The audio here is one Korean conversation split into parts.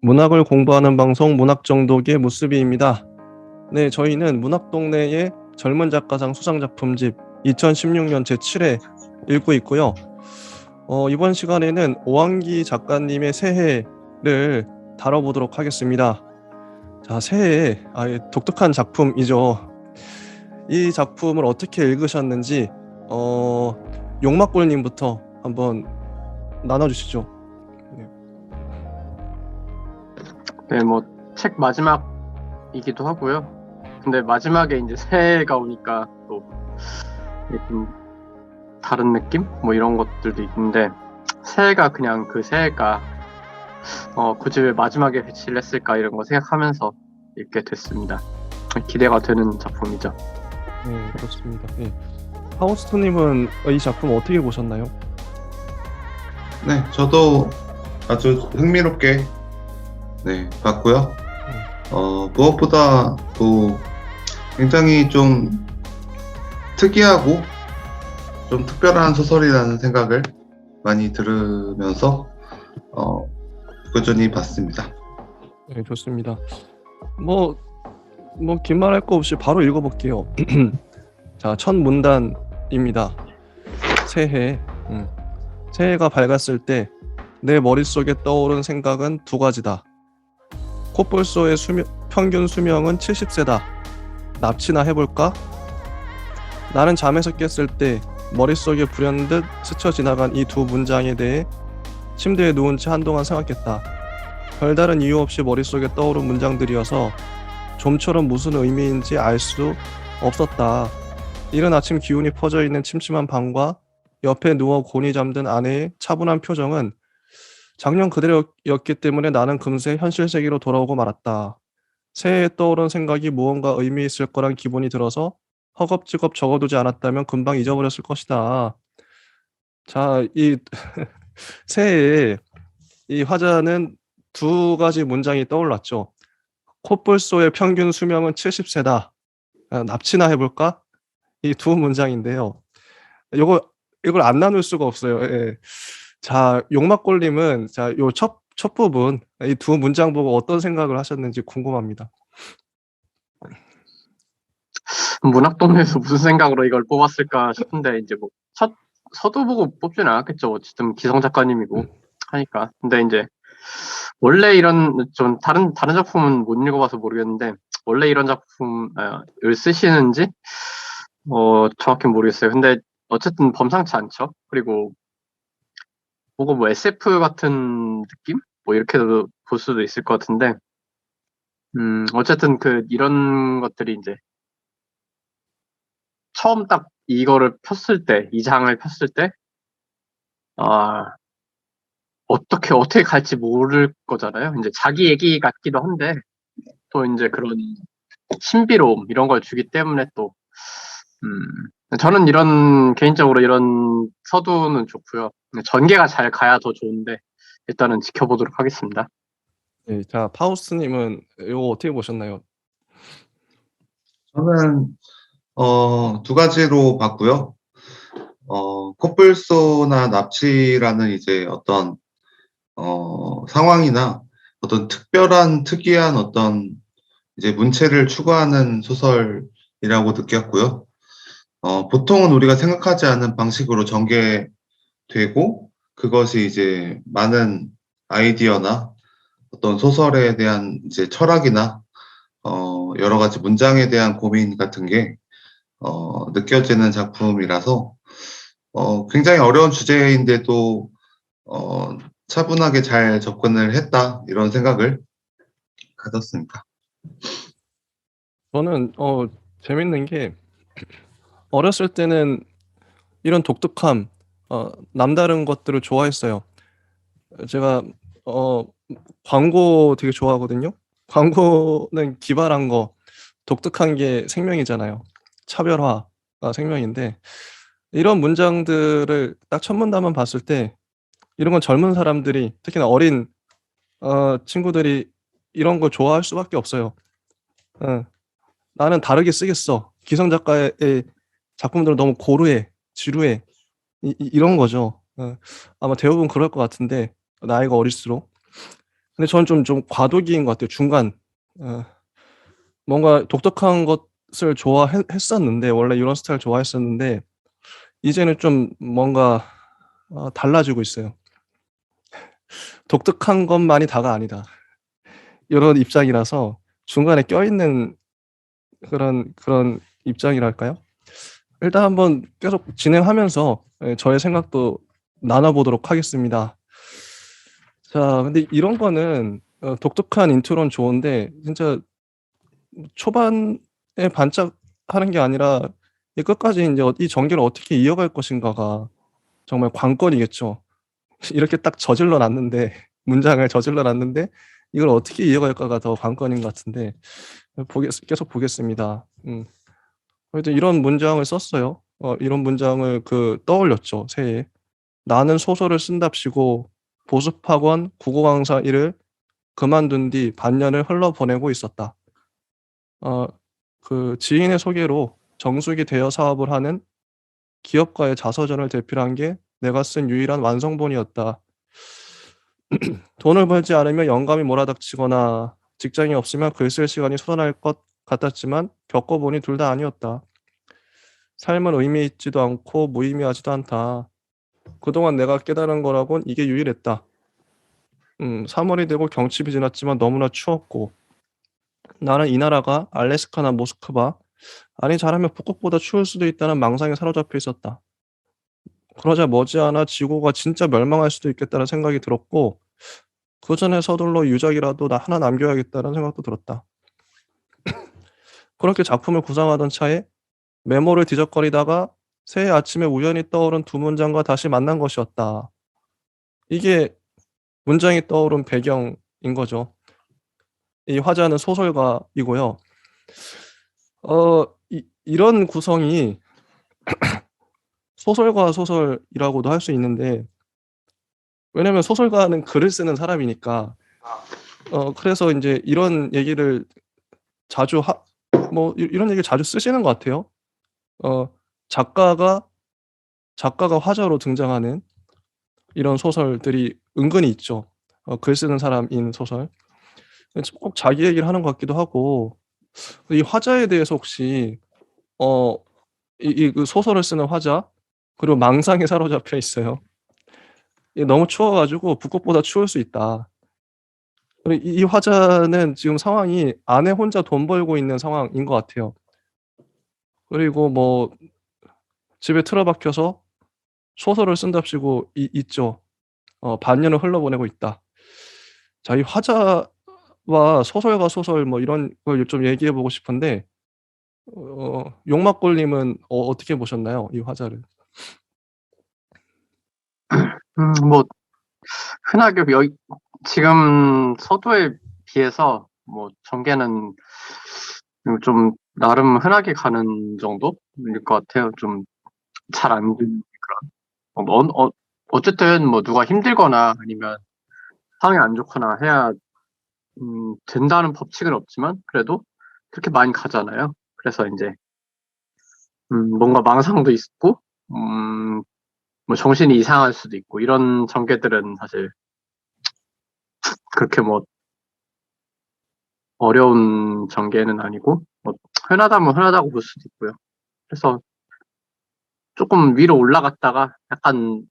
문학을 공부하는 방송 문학정독의 무스비입니다. 네, 저희는 문학동네의 젊은 작가상 수상작품집 2016년 제7회 읽고 있고요. 이번 시간에는 오한기 작가님의 새해를 다뤄보도록 하겠습니다. 자, 새해 독특한 작품이죠. 이 작품을 어떻게 읽으셨는지 용막골님부터 한번 나눠주시죠. 네, 뭐 책 마지막이기도 하고요. 근데 마지막에 이제 새해가 오니까 또 좀 다른 느낌? 뭐 이런 것들도 있는데 새해가 그냥 그 새해가 굳이 왜 마지막에 배치를 했을까 이런 거 생각하면서 읽게 됐습니다. 기대가 되는 작품이죠. 네, 그렇습니다. 네. 하우스토님은 이 작품 어떻게 보셨나요? 네, 저도 아주 흥미롭게 봤고요. 무엇보다 또 굉장히 좀 특이하고 좀 특별한 소설이라는 생각을 많이 들으면서 꾸준히 봤습니다. 네, 좋습니다. 긴 말 할 거 없이 바로 읽어볼게요. 자, 첫 문단입니다. 새해. 새해가 밝았을 때 내 머릿속에 떠오른 생각은 두 가지다. 코뿔소의 평균 수명은 70세다. 납치나 해볼까? 나는 잠에서 깼을 때 머릿속에 불현듯 스쳐 지나간 이 두 문장에 대해 침대에 누운 채 한동안 생각했다. 별다른 이유 없이 머릿속에 떠오른 문장들이어서 좀처럼 무슨 의미인지 알 수 없었다. 이른 아침 기운이 퍼져 있는 침침한 방과 옆에 누워 곤히 잠든 아내의 차분한 표정은 작년 그대로였기 때문에 나는 금세 현실 세계로 돌아오고 말았다. 새해에 떠오른 생각이 무언가 의미 있을 거란 기분이 들어서 허겁지겁 적어두지 않았다면 금방 잊어버렸을 것이다. 자, 이 새해에 이 화자는 두 가지 문장이 떠올랐죠. 코뿔소의 평균 수명은 70세다. 납치나 해볼까? 이 두 문장인데요. 이걸 안 나눌 수가 없어요. 예. 자, 용막골님은 요 첫 부분 이 두 문장 보고 어떤 생각을 하셨는지 궁금합니다. 문학동네에서 무슨 생각으로 이걸 뽑았을까 싶은데 이제 뭐 첫 서두 보고 뽑지는 않았겠죠. 어쨌든 기성 작가님이고 하니까. 근데 이제 원래 이런 좀 다른 작품은 못 읽어봐서 모르겠는데 원래 이런 작품을 쓰시는지 정확히 모르겠어요. 근데 어쨌든 범상치 않죠. 그리고 뭐가 뭐 SF 같은 느낌? 뭐 이렇게도 볼 수도 있을 것 같은데 어쨌든 이런 것들이 이제 처음 딱 이거를 폈을 때, 이 장을 폈을 때, 어떻게 갈지 모를 거잖아요. 이제 자기 얘기 같기도 한데, 또 이제 그런 신비로움, 이런 걸 주기 때문에 또, 저는 개인적으로 이런 서두는 좋고요. 전개가 잘 가야 더 좋은데, 일단은 지켜보도록 하겠습니다. 네, 자, 파우스님은 이거 어떻게 보셨나요? 저는 두 가지로 봤고요. 코뿔소나 납치라는 이제 어떤 상황이나 어떤 특이한 어떤 이제 문체를 추구하는 소설이라고 느꼈고요. 보통은 우리가 생각하지 않은 방식으로 전개되고 그것이 이제 많은 아이디어나 어떤 소설에 대한 이제 철학이나 여러 가지 문장에 대한 고민 같은 게 느껴지는 작품이라서 굉장히 어려운 주제인데도 차분하게 잘 접근을 했다 이런 생각을 가졌습니다. 저는 재밌는 게 어렸을 때는 이런 독특함, 남다른 것들을 좋아했어요. 제가 광고 되게 좋아하거든요. 광고는 기발한 거, 독특한 게 생명이잖아요. 차별화가 생명인데 이런 문장들을 딱 첫 문단만 봤을 때 이런 건 젊은 사람들이 특히나 어린 친구들이 이런 걸 좋아할 수밖에 없어요. 나는 다르게 쓰겠어. 기성 작가의 작품들은 너무 고루해, 지루해. 이런 거죠. 아마 대부분 그럴 것 같은데 나이가 어릴수록. 근데 저는 좀 과도기인 것 같아요. 중간. 뭔가 독특한 것을 좋아했었는데, 원래 이런 스타일 좋아했었는데, 이제는 좀 뭔가 달라지고 있어요. 독특한 것만이 다가 아니다. 이런 입장이라서 중간에 껴있는 그런 입장이랄까요? 일단 한번 계속 진행하면서 저의 생각도 나눠보도록 하겠습니다. 자, 근데 이런 거는 독특한 인트로는 좋은데 진짜 초반에 반짝하는 게 아니라 이 끝까지 이제 이 전개를 어떻게 이어갈 것인가가 정말 관건이겠죠. 이렇게 딱 저질러 놨는데 문장을 저질러 놨는데 이걸 어떻게 이어갈까가 더 관건인 것 같은데 계속 보겠습니다. 하여튼 이런 문장을 썼어요. 이런 문장을 떠올렸죠, 새해에. 나는 소설을 쓴답시고 보습학원 국어 강사 일을 그만둔 뒤 반년을 흘러보내고 있었다. 지인의 소개로 정수기 대여 사업을 하는 기업가의 자서전을 대필한 게 내가 쓴 유일한 완성본이었다. 돈을 벌지 않으면 영감이 몰아닥치거나 직장이 없으면 글 쓸 시간이 솟아날 것 같았지만 겪어보니 둘 다 아니었다. 삶은 의미 있지도 않고 무의미하지도 않다. 그동안 내가 깨달은 거라곤 이게 유일했다. 3월이 되고 경칩이 지났지만 너무나 추웠고 나는 이 나라가 알래스카나 모스크바 아니 잘하면 북극보다 추울 수도 있다는 망상에 사로잡혀 있었다. 그러자 머지않아 지구가 진짜 멸망할 수도 있겠다는 생각이 들었고 그 전에 서둘러 유작이라도 하나 남겨야겠다는 생각도 들었다. 그렇게 작품을 구상하던 차에 메모를 뒤적거리다가 새해 아침에 우연히 떠오른 두 문장과 다시 만난 것이었다. 이게 문장이 떠오른 배경인 거죠. 이 화자는 소설가이고요. 이런 구성이 소설과 소설이라고도 할 수 있는데 왜냐면 소설가는 글을 쓰는 사람이니까 그래서 이제 이런 얘기를 자주 이런 얘기를 자주 쓰시는 것 같아요. 작가가 화자로 등장하는 이런 소설들이 은근히 있죠. 글 쓰는 사람인 소설. 꼭 자기 얘기를 하는 것 같기도 하고 이 화자에 대해서 혹시 그 소설을 쓰는 화자 그리고 망상에 사로잡혀 있어요. 너무 추워가지고 북극보다 추울 수 있다. 그리고 이 화자는 지금 상황이 아내 혼자 돈 벌고 있는 상황인 것 같아요. 그리고 뭐 집에 틀어박혀서 소설을 쓴답시고 있죠. 반년을 흘러보내고 있다. 자, 이 화자와 소설과 소설 뭐 이런 걸 좀 얘기해 보고 싶은데 용막골님은 어떻게 보셨나요? 이 화자를. 뭐 흔하게 지금 서두에 비해서 뭐 전개는 좀 나름 흔하게 가는 정도일 것 같아요. 좀 잘 안 되는 그런. 어쨌든 뭐 누가 힘들거나 아니면 상황이 안 좋거나 해야 된다는 법칙은 없지만 그래도 그렇게 많이 가잖아요. 그래서 이제 뭔가 망상도 있고 뭐 정신이 이상할 수도 있고 이런 전개들은 사실 그렇게 뭐 어려운 전개는 아니고 뭐 흔하다면 흔하다고 볼 수도 있고요. 그래서 조금 위로 올라갔다가 약간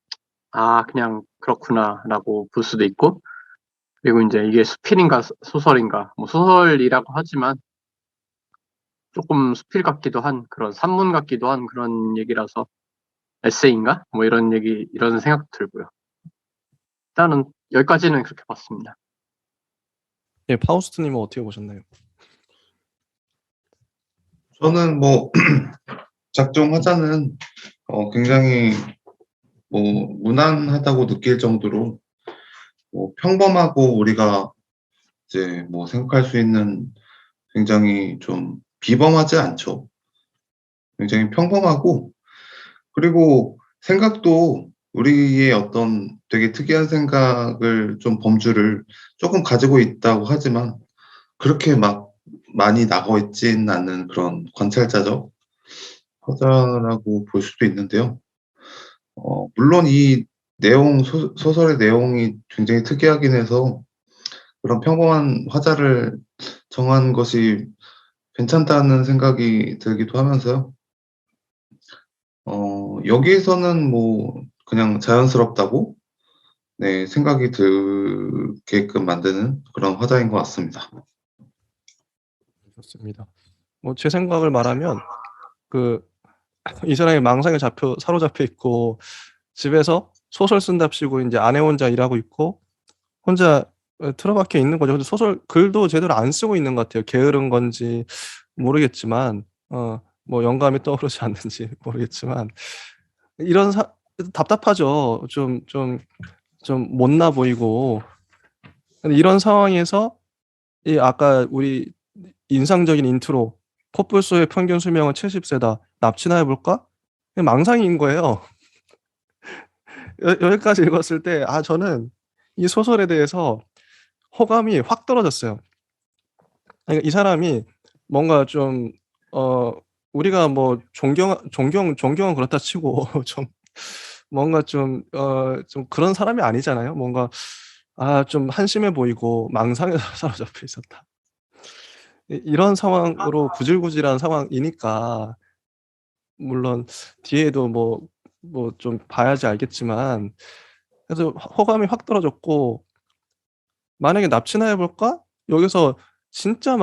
그냥 그렇구나라고 볼 수도 있고 그리고 이제 이게 수필인가 소설인가 뭐 소설이라고 하지만 조금 수필 같기도 한 그런 산문 같기도 한 그런 얘기라서 에세이인가 뭐 이런 얘기 이런 생각도 들고요. 일단은 여기까지는 그렇게 봤습니다. 예, 파우스트님은 어떻게 보셨나요? 저는 뭐 작중 화자는 굉장히 뭐 무난하다고 느낄 정도로 뭐 평범하고 우리가 이제 뭐 생각할 수 있는 굉장히 좀 비범하지 않죠. 굉장히 평범하고 그리고 생각도 우리의 어떤 되게 특이한 생각을 좀 범주를 조금 가지고 있다고 하지만 그렇게 막 많이 나가 있진 않는 그런 관찰자적 화자라고 볼 수도 있는데요. 물론 이 소설의 내용이 굉장히 특이하긴 해서 그런 평범한 화자를 정한 것이 괜찮다는 생각이 들기도 하면서요. 여기에서는 뭐 그냥 자연스럽다고 네, 생각이 들게끔 만드는 그런 화자인 것 같습니다. 좋습니다. 뭐 제 생각을 말하면 이 사람이 망상에 사로잡혀 있고 집에서 소설 쓴답시고 이제 아내 혼자 일하고 있고 혼자 틀어박혀 있는 거죠. 근데 소설 글도 제대로 안 쓰고 있는 것 같아요. 게으른 건지 모르겠지만 뭐 영감이 떠오르지 않는지 모르겠지만 이런 답답하죠. 좀 못나 보이고. 근데 이런 상황에서 이 아까 우리 인상적인 인트로 코뿔소의 평균 수명은 70세다. 납치나 해볼까? 망상인 거예요. 여기까지 읽었을 때 저는 이 소설에 대해서 호감이 확 떨어졌어요. 그러니까 이 사람이 뭔가 좀 우리가 뭐 존경은 그렇다 치고 좀 뭔가 좀 그런 사람이 아니잖아요. 뭔가 좀 한심해 보이고 망상에 사로잡혀 있었다. 이런 상황으로 구질구질한 상황이니까 물론 뒤에도 뭐 좀 봐야지 알겠지만 그래서 호감이 확 떨어졌고 만약에 납치나 해볼까? 여기서 진짜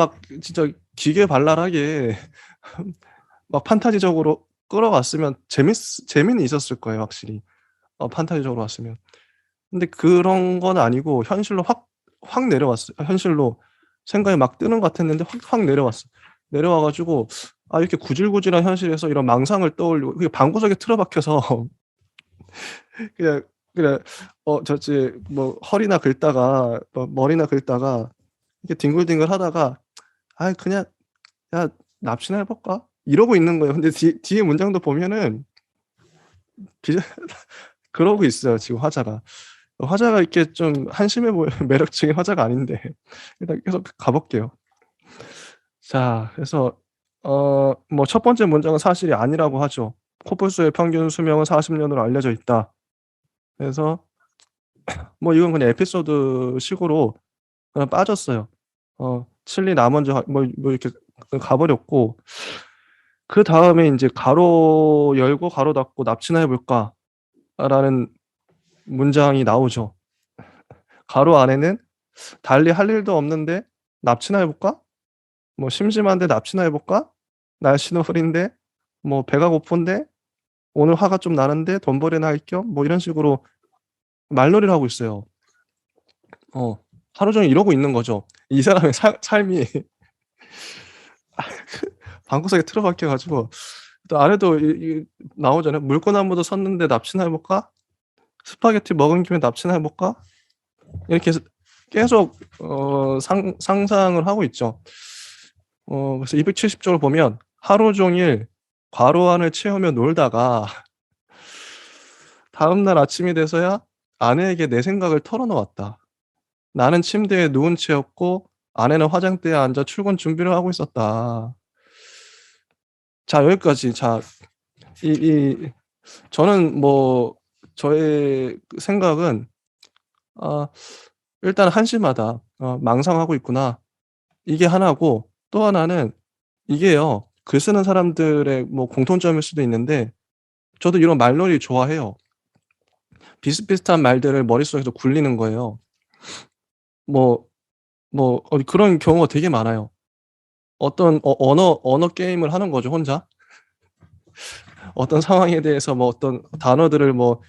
기계발랄하게 막 판타지적으로 끌어갔으면 재미는 있었을 거예요, 확실히. 판타지적으로 왔으면. 근데 그런 건 아니고 현실로 확 내려왔어요. 현실로 생각이 막 뜨는 것 같았는데 확 내려왔어. 내려와 가지고 이렇게 구질구질한 현실에서 이런 망상을 떠올리고 그게 방구석에 틀어박혀서 그냥 그냥 저지 뭐 허리나 긁다가 뭐 머리나 긁다가 이렇게 뒹굴뒹굴 하다가 그냥 '야 납치나 해 볼까?' 이러고 있는 거예요. 근데 뒤에 문장도 보면은 비슷 그러고 있어요, 지금 화자가. 화자가 이렇게 좀 한심해 보여 매력적인 화자가 아닌데 일단 계속 가 볼게요. 자 그래서 뭐 첫 번째 문장은 사실이 아니라고 하죠. "코뿔소의 평균 수명은 40 년으로 알려져 있다." 그래서 뭐 이건 그냥 에피소드 식으로 그냥 빠졌어요. 칠리 나 먼저 뭐 이렇게 가 버렸고 그다음에 인제 가로 열고 가로 닫고 "납치나 해 볼까?"라는 문장이 나오죠. 가로 안에는 "달리 할 일도 없는데 납치나 해 볼까? 뭐 심심한데 납치나 해 볼까? 날씨는 흐린데 뭐 배가 고픈데 오늘 화가 좀 나는데 돈벌이나 할 겸" 뭐 이런 식으로 말놀이를 하고 있어요. 어 하루 종일 이러고 있는 거죠. 이 사람의 삶이 방구석에 틀어박혀 가지고 또 아래도 이 나오잖아요. "물구나무도 섰는데 납치나 해 볼까? 스파게티 먹은 김에 납치나 해 볼까?" 이렇게 해서 계속 상상을 하고 있죠. 그래서 270 쪽을 보면 "하루 종일 괄호 안을 채우며 놀다가 다음날 아침이 돼서야 아내에게 내 생각을 털어놓았다. 나는 침대에 누운 채였고 아내는 화장대에 앉아 출근 준비를 하고 있었다." 자 여기까지. 자 이 저는 뭐 저의 생각은 아 일단 '한심하다. 망상하고 있구나.' 이게 하나고 또 하나는 이게요. 글 쓰는 사람들의 뭐 공통점일 수도 있는데 저도 이런 말놀이 좋아해요. 비슷비슷한 말들을 머릿속에서 굴리는 거예요. 뭐 그런 경우가 되게 많아요. 어떤 언어 게임을 하는 거죠, 혼자. 어떤 상황에 대해서 뭐 어떤 단어들을 뭐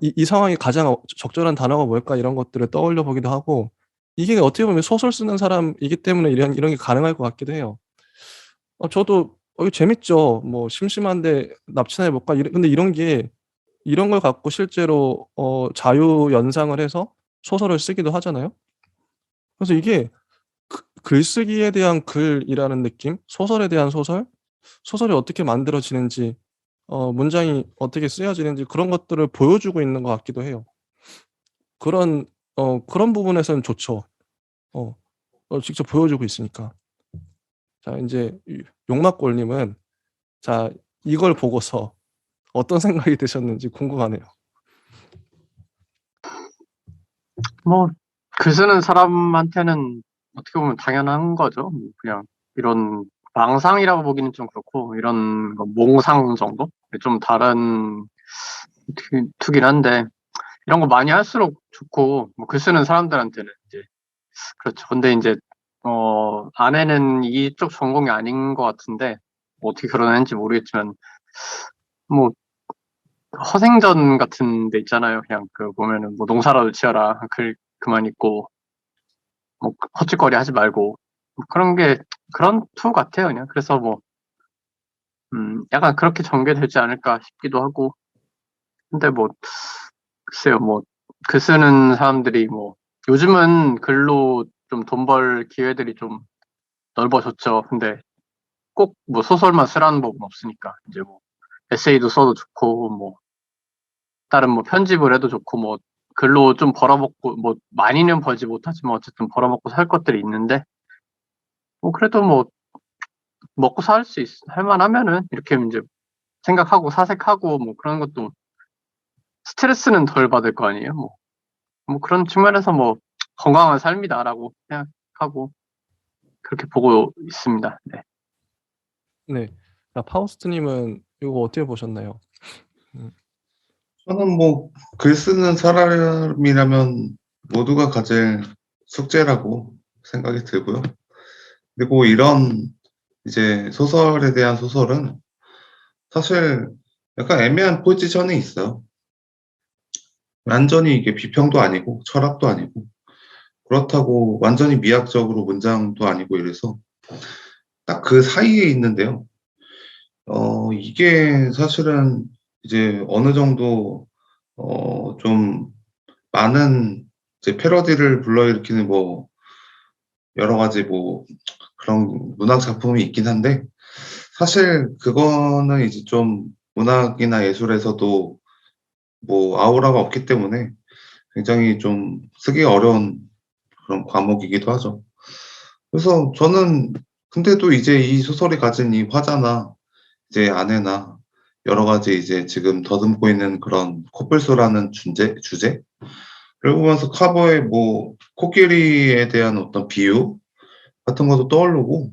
'이 상황에 가장 적절한 단어가 뭘까?' 이런 것들을 떠올려 보기도 하고 이게 어떻게 보면 소설 쓰는 사람이기 때문에 이런 게 가능할 것 같기도 해요. 저도 이거 재밌죠. 뭐 '심심한데 납치나 해 볼까?' 근데 이런 걸 갖고 실제로 자유 연상을 해서 소설을 쓰기도 하잖아요. 그래서 이게 글쓰기에 대한 글이라는 느낌, 소설에 대한 소설, 소설이 어떻게 만들어지는지 문장이 어떻게 쓰여지는지 그런 것들을 보여주고 있는 것 같기도 해요. 그런 그런 부분에서는 좋죠. 어 직접 보여주고 있으니까. 자 인제 이 용막골 님은 자 이걸 보고서 어떤 생각이 드셨는지 궁금하네요. 뭐 글 쓰는 사람한테는 어떻게 보면 당연한 거죠. 그냥 이런 망상이라고 보기는 좀 그렇고 이런 거 몽상 정도? 좀 다른 투긴 한데 이런 거 많이 할수록 좋고 뭐 글 쓰는 사람들한테는 이제 그렇죠. 근데 이제 아내는 이쪽 전공이 아닌 것 같은데 뭐 어떻게 결혼했는지 모르겠지만 뭐 허생전 같은 데 있잖아요. 그냥 그 보면은 뭐 농사라도 지어라 글 그만 읽고 뭐 헛짓거리 하지 말고 뭐 그런 게 그런 투 같아요. 그냥 그래서 뭐 약간 그렇게 전개되지 않을까 싶기도 하고 근데 뭐 글쎄요 뭐 글 쓰는 사람들이 뭐 요즘은 글로 좀 돈 벌 기회들이 좀 넓어졌죠. 근데 꼭 뭐 소설만 쓰라는 법은 없으니까 이제 뭐 에세이도 써도 좋고 뭐 다른 뭐 편집을 해도 좋고 뭐 글로 좀 벌어먹고 뭐 많이는 벌지 못하지만 어쨌든 벌어먹고 살 것들이 있는데 뭐 그래도 뭐 먹고 할 만하면은 이렇게 이제 생각하고 사색하고 뭐 그런 것도 스트레스는 덜 받을 거 아니에요. 뭐 그런 측면에서 뭐 건강한 삶이다라고 생각하고 그렇게 보고 있습니다. 네. 네. 자, 파우스트님은 이거 어떻게 보셨나요? 저는 뭐 글 쓰는 사람이라면 모두가 가질 숙제라고 생각이 들고요. 그리고 이런 이제 소설에 대한 소설은 사실 약간 애매한 포지션이 있어요. 완전히 이게 비평도 아니고 철학도 아니고 그렇다고 완전히 미학적으로 문장도 아니고 이래서 딱 그 사이에 있는데요. 이게 사실은 이제 어느 정도 좀 많은 이제 패러디를 불러일으키는 뭐 여러 가지 뭐 그런 문학 작품이 있긴 한데 사실 그거는 이제 좀 문학이나 예술에서도 뭐 아우라가 없기 때문에 굉장히 좀 쓰기 어려운 그런 과목이기도 하죠. 그래서 저는 근데도 이제 이 소설이 가진 이 화자나 이제 아내나 여러 가지 이제 지금 더듬고 있는 그런 코뿔소라는 주제를 보면서 카버에 뭐 코끼리에 대한 어떤 비유 같은 것도 떠오르고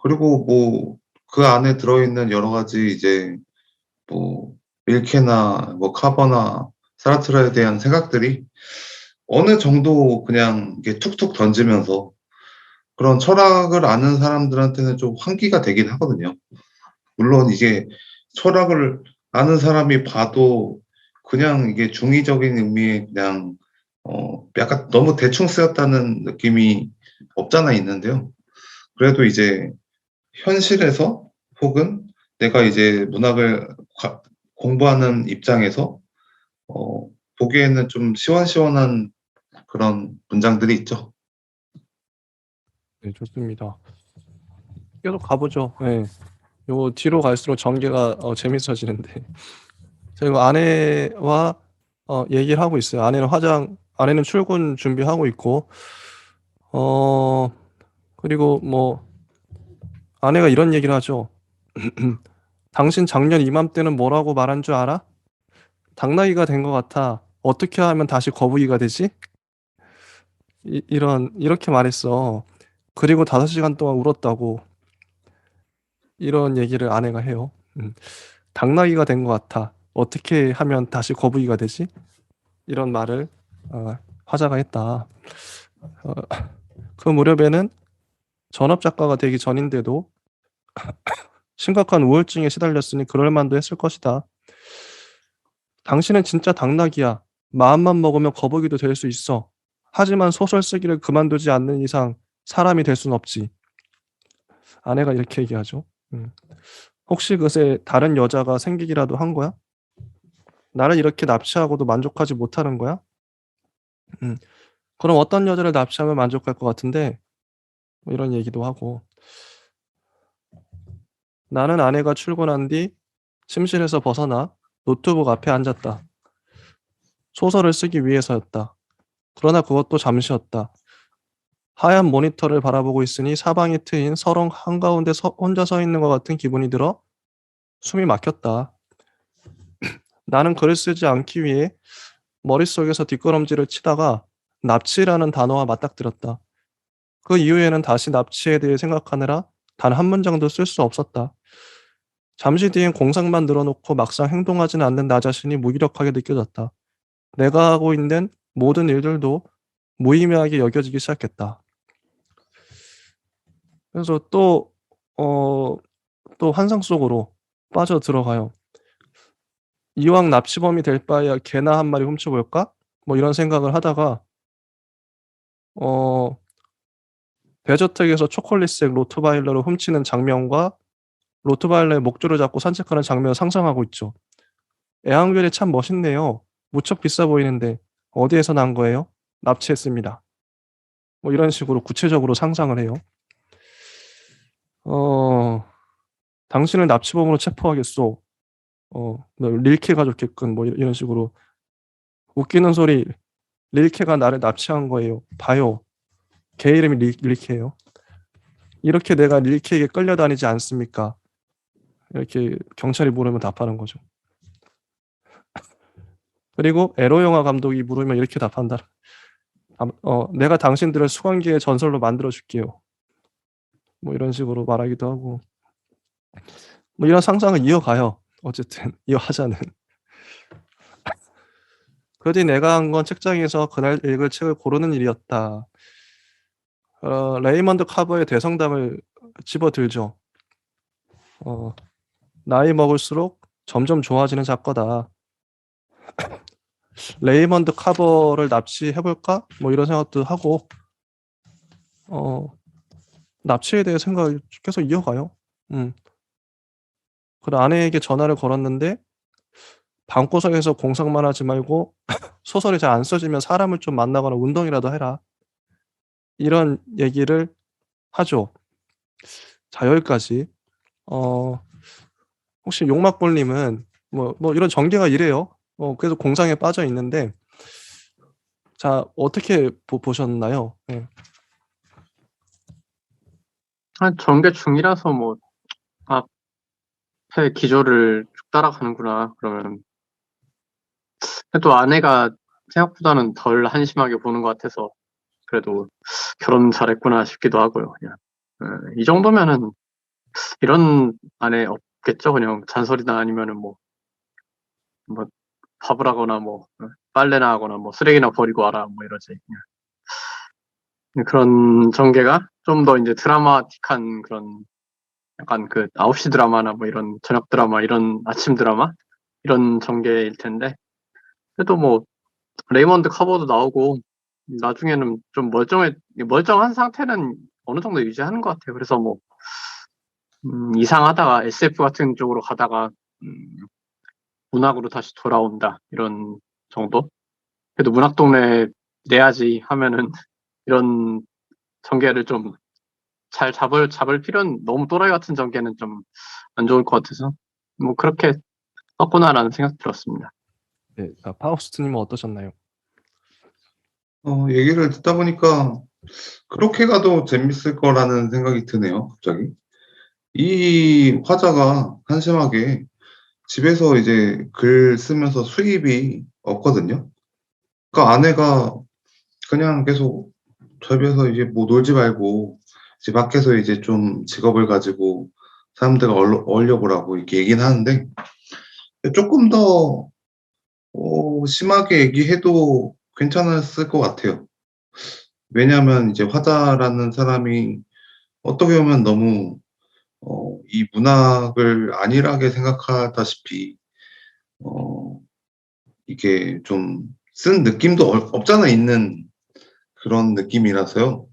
그리고 뭐 그 안에 들어있는 여러 가지 이제 뭐 릴케나 뭐 카버나 사르트르에 대한 생각들이 어느 정도 그냥 이게 툭툭 던지면서 그런 철학을 아는 사람들한테는 좀 환기가 되긴 하거든요. 물론 이게 철학을 아는 사람이 봐도 그냥 이게 중의적인 의미의 그냥 약간 너무 대충 쓰였다는 느낌이 없잖아 있는데요. 그래도 이제 현실에서 혹은 내가 이제 문학을 공부하는 입장에서 보기에는 좀 시원시원한 그런 문장들이 있죠. 네, 좋습니다. 계속 가보죠. 네. 요 뒤로 갈수록 전개가 재밌어지는데 제가 이거 아내와 얘기를 하고 있어요. 아내는 출근 준비하고 있고 그리고 뭐 아내가 이런 얘기를 하죠. 당신 작년 이맘때는 뭐라고 말한 줄 알아? 당나귀가 된 것 같아. 어떻게 하면 다시 거북이가 되지? 이렇게 말했어. 그리고 5시간 동안 울었다고. 이런 얘기를 아내가 해요. 당나귀가 된 것 같아. 어떻게 하면 다시 거북이가 되지? 이런 말을 화자가 했다. 어, 그 무렵에는 전업 작가가 되기 전인데도 심각한 우울증에 시달렸으니 그럴 만도 했을 것이다. 당신은 진짜 당나귀야. 마음만 먹으면 거북이도 될 수 있어. 하지만 소설 쓰기를 그만두지 않는 이상 사람이 될 순 없지. 아내가 이렇게 얘기하죠. 혹시 그새 다른 여자가 생기기라도 한 거야? 나를 이렇게 납치하고도 만족하지 못하는 거야? 그럼 어떤 여자를 납치하면 만족할 것 같은데? 뭐 이런 얘기도 하고. 나는 아내가 출근한 뒤 침실에서 벗어나 노트북 앞에 앉았다. 소설을 쓰기 위해서였다. 그러나 그것도 잠시였다. 하얀 모니터를 바라보고 있으니 사방이 트인 서롱 한가운데 혼자 서 있는 것 같은 기분이 들어 숨이 막혔다. 나는 글을 쓰지 않기 위해 머릿속에서 뒷걸음질을 치다가 납치라는 단어와 맞닥뜨렸다. 그 이후에는 다시 납치에 대해 생각하느라 단 한 문장도 쓸 수 없었다. 잠시 뒤엔 공상만 늘어놓고 막상 행동하지는 않는 나 자신이 무기력하게 느껴졌다. 내가 하고 있는 모든 일들도 무의미하게 여겨지기 시작했다. 그래서 또 환상 속으로 빠져 들어가요. 이왕 납치범이 될 바에야 개나 한 마리 훔쳐볼까? 뭐 이런 생각을 하다가 어, 대저택에서 초콜릿색 로트바일러를 훔치는 장면과 로트바일러의 목줄을 잡고 산책하는 장면을 상상하고 있죠. 애완견이 참 멋있네요. 무척 비싸 보이는데 어디에서 난 거예요? 납치했습니다. 뭐 이런 식으로 구체적으로 상상을 해요. 당신을 납치범으로 체포하겠소. 너 릴케가 좋겠군. 뭐 이런 식으로 웃기는 소리. 릴케가 나를 납치한 거예요. 봐요. 걔 이름이 릴케예요. 이렇게 내가 릴케에게 끌려다니지 않습니까? 이렇게 경찰이 물으면 답하는 거죠. 그리고 에로 영화 감독이 물으면 이렇게 답한다. 내가 당신들을 수관계의 전설로 만들어 줄게요. 뭐 이런 식으로 말하기도 하고. 뭐 이런 상상을 이어가요. 어쨌든 이어하자는. 그 뒤 내가 한 건 책장에서 그날 읽을 책을 고르는 일이었다. 레이먼드 카버의 대성담을 집어들죠. 나이 먹을수록 점점 좋아지는 작가다. 레이먼드 카버를 납치해볼까? 뭐 이런 생각도 하고 납치에 대해 생각을 계속 이어가요. 그 아내에게 전화를 걸었는데 방구석에서 공상만 하지 말고 소설이 잘 안 써지면 사람을 좀 만나거나 운동이라도 해라. 이런 얘기를 하죠. 자, 여기까지. 혹시 용막볼님은 뭐 이런 전개가 이래요. 계속 공상에 빠져 있는데 자, 어떻게 보셨나요? 네. 전개 중이라서 뭐 앞에 기조를 쭉 따라가는구나. 그러면 또 아내가 생각보다는 덜 한심하게 보는 것 같아서 그래도 결혼 잘했구나 싶기도 하고요. 그냥 이 정도면은 이런 아내 없겠죠. 그냥 잔소리나 아니면은 뭐 밥을 하거나 뭐 빨래나 하거나 뭐 쓰레기나 버리고 와라 뭐 이러지. 그냥 그런 전개가 좀 더 이제 드라마틱한 그런 약간 그 9시 드라마나 뭐 이런 저녁 드라마 이런 아침 드라마 이런 전개일 텐데 그래도 뭐 레이먼드 커버도 나오고 나중에는 좀 멀쩡한 상태는 어느 정도 유지하는 것 같아요. 그래서 뭐 이상하다가 SF 같은 쪽으로 가다가 문학으로 다시 돌아온다 이런 정도. 그래도 문학동네 내야지 하면은 이런 전개를 좀 잘 잡을 필요는 너무 또라이 같은 전개는 좀 안 좋을 것 같아서 뭐 그렇게 썼구나라는 생각 들었습니다. 네, 파우스트님은 어떠셨나요? 얘기를 듣다 보니까 그렇게 가도 재밌을 거라는 생각이 드네요, 갑자기. 이 화자가 한심하게 집에서 이제 글 쓰면서 수입이 없거든요. 그러니까 아내가 그냥 계속 집에서 이제 뭐 놀지 말고 이제 밖에서 이제 좀 직업을 가지고 사람들과 어울려 보라고 이렇게 얘기는 하는데 조금 더 심하게 얘기해도 괜찮았을 것 같아요. 왜냐하면 이제 화자라는 사람이 어떻게 보면 너무 이 문학을 안일하게 생각하다시피 이게 좀 쓴 느낌도 없잖아 있는 그런 느낌이라서요.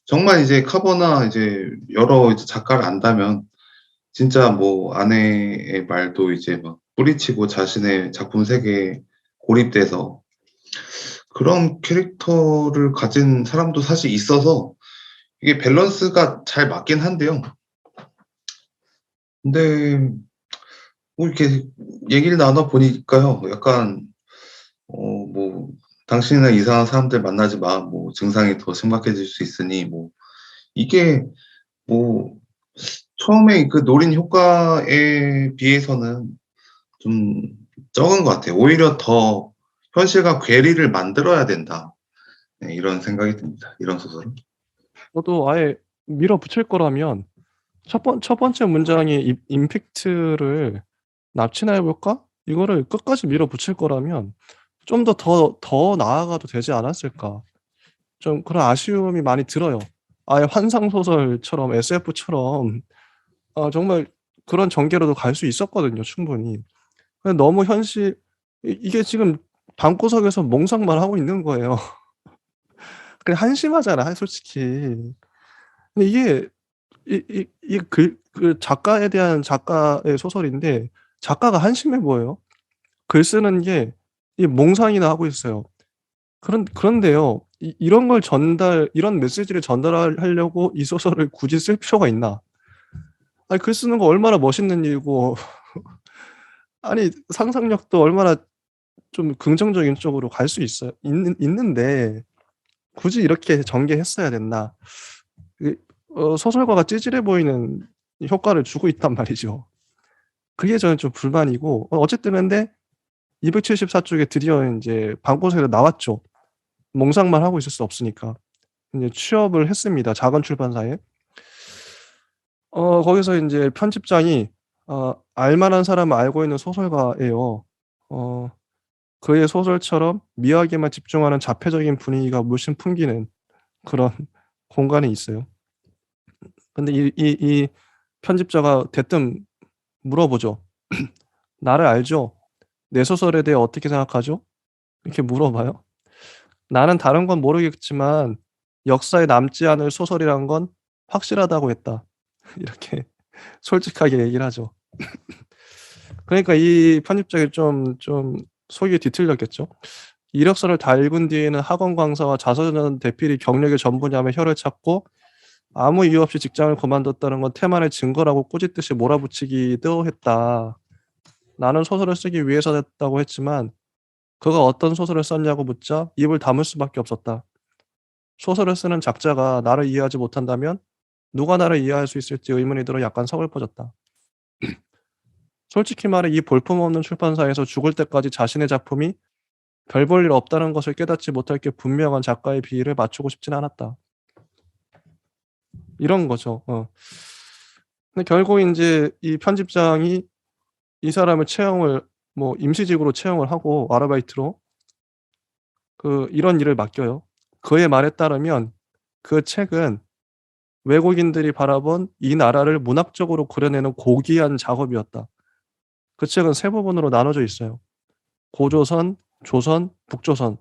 정말 이제 카버나 이제 여러 이제 작가를 안다면 진짜 뭐 아내의 말도 이제 막 뿌리치고 자신의 작품 세계에 고립돼서 그런 캐릭터를 가진 사람도 사실 있어서 이게 밸런스가 잘 맞긴 한데요. 근데 뭐 이렇게 얘기를 나눠 보니까요, 약간 뭐 당신이나 이상한 사람들 만나지 마, 뭐 증상이 더 심각해질 수 있으니 뭐 이게 뭐 처음에 그 노린 효과에 비해서는 좀 적은 것 같아요. 오히려 더 현실과 괴리를 만들어야 된다. 네, 이런 생각이 듭니다. 이런 소설은. 저도 아예 밀어붙일 거라면 첫 번째 문장의 임팩트를 납치나 해볼까? 이거를 끝까지 밀어붙일 거라면 좀 더 나아가도 되지 않았을까? 좀 그런 아쉬움이 많이 들어요. 아예 환상 소설처럼 SF처럼 정말 그런 전개로도 갈 수 있었거든요, 충분히. 근데 너무 이게 지금 방구석에서 몽상만 하고 있는 거예요. 그냥 한심하잖아, 솔직히. 근데 이게 그 작가에 대한 작가의 소설인데 작가가 한심해 보여요. 글 쓰는 게 이 몽상이나 하고 있어요. 그런데요. 이런 걸 이런 메시지를 전달하려고 이 소설을 굳이 쓸 필요가 있나? 아니, 글 쓰는 거 얼마나 멋있는 일이고, 아니, 상상력도 얼마나 좀 긍정적인 쪽으로 갈 수 있는데, 굳이 이렇게 전개했어야 됐나? 그, 소설가가 찌질해 보이는 효과를 주고 있단 말이죠. 그게 저는 좀 불만이고, 어쨌든 근데 274쪽에 드디어 이제 방구석에서 나왔죠. 몽상만 하고 있을 수 없으니까. 이제 취업을 했습니다. 작은 출판사에. 거기서 이제 편집장이 알만한 사람은 알고 있는 소설가예요. 어, 그의 소설처럼 미학에만 집중하는 자폐적인 분위기가 물씬 풍기는 그런 공간이 있어요. 근데 이 편집자가 대뜸 물어보죠. 나를 알죠? 내 소설에 대해 어떻게 생각하죠? 이렇게 물어봐요. 나는 다른 건 모르겠지만 역사에 남지 않을 소설이란 건 확실하다고 했다. 이렇게 솔직하게 얘기를 하죠. 그러니까 이 편집장이 좀 속이 뒤틀렸겠죠. 이력서를 다 읽은 뒤에는 학원 강사와 자서전 대필이 경력의 전부냐며 혀를 찾고 아무 이유 없이 직장을 그만뒀다는 건 태만의 증거라고 꾸짖듯이 몰아붙이기도 했다. 나는 소설을 쓰기 위해서 했다고 했지만 그가 어떤 소설을 썼냐고 묻자 입을 다물 수밖에 없었다. 소설을 쓰는 작자가 나를 이해하지 못한다면 누가 나를 이해할 수 있을지 의문이 들어 약간 서글퍼졌다. 솔직히 말해 이 볼품없는 출판사에서 죽을 때까지 자신의 작품이 별 볼 일 없다는 것을 깨닫지 못할 게 분명한 작가의 비위를 맞추고 싶진 않았다. 이런 거죠. 근데 결국 이제 이 편집장이 이 사람을 뭐 임시직으로 채용을 하고 아르바이트로 이런 일을 맡겨요. 그의 말에 따르면 그 책은 외국인들이 바라본 이 나라를 문학적으로 그려내는 고귀한 작업이었다. 그 책은 세 부분으로 나눠져 있어요. 고조선, 조선, 북조선.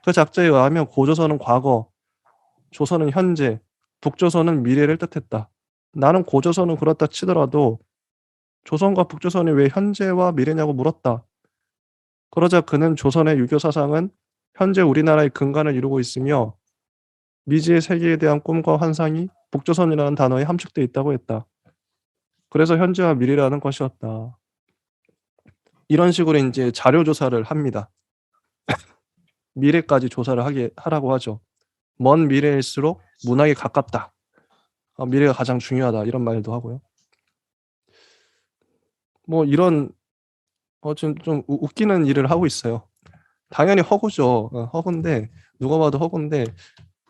그 작자에 의하면 고조선은 과거, 조선은 현재, 북조선은 미래를 뜻했다. 나는 고조선은 그렇다 치더라도 조선과 북조선이 왜 현재와 미래냐고 물었다. 그러자 그는 조선의 유교 사상은 현재 우리나라의 근간을 이루고 있으며 미지의 세계에 대한 꿈과 환상이 북조선이라는 단어에 함축되어 있다고 했다. 그래서 현재와 미래라는 것이었다. 이런 식으로 이제 자료 조사를 합니다. 미래까지 조사를 하라고 하죠. 먼 미래일수록 문학에 가깝다. 미래가 가장 중요하다. 이런 말도 하고요. 뭐 이런 좀 웃기는 일을 하고 있어요. 당연히 허구죠. 허구인데 누가 봐도 허구인데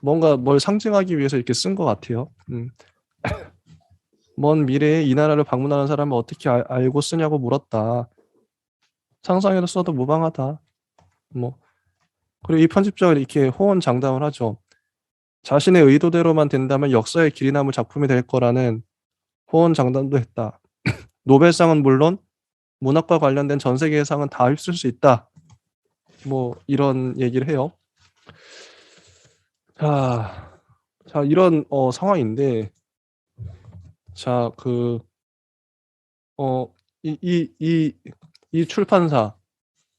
뭔가 뭘 상징하기 위해서 이렇게 쓴 것 같아요. 먼 미래에 이 나라를 방문하는 사람은 어떻게 알고 쓰냐고 물었다. 상상해도 써도 무방하다. 뭐 그리고 이 편집장은 이렇게 호언장담을 하죠. 자신의 의도대로만 된다면 역사의 길이 남을 작품이 될 거라는 호언장담도 했다. 노벨상은 물론 문학과 관련된 전 세계의 상은 다 휩쓸 수 있다. 뭐 이런 얘기를 해요. 자 이런 상황인데 자 이 출판사에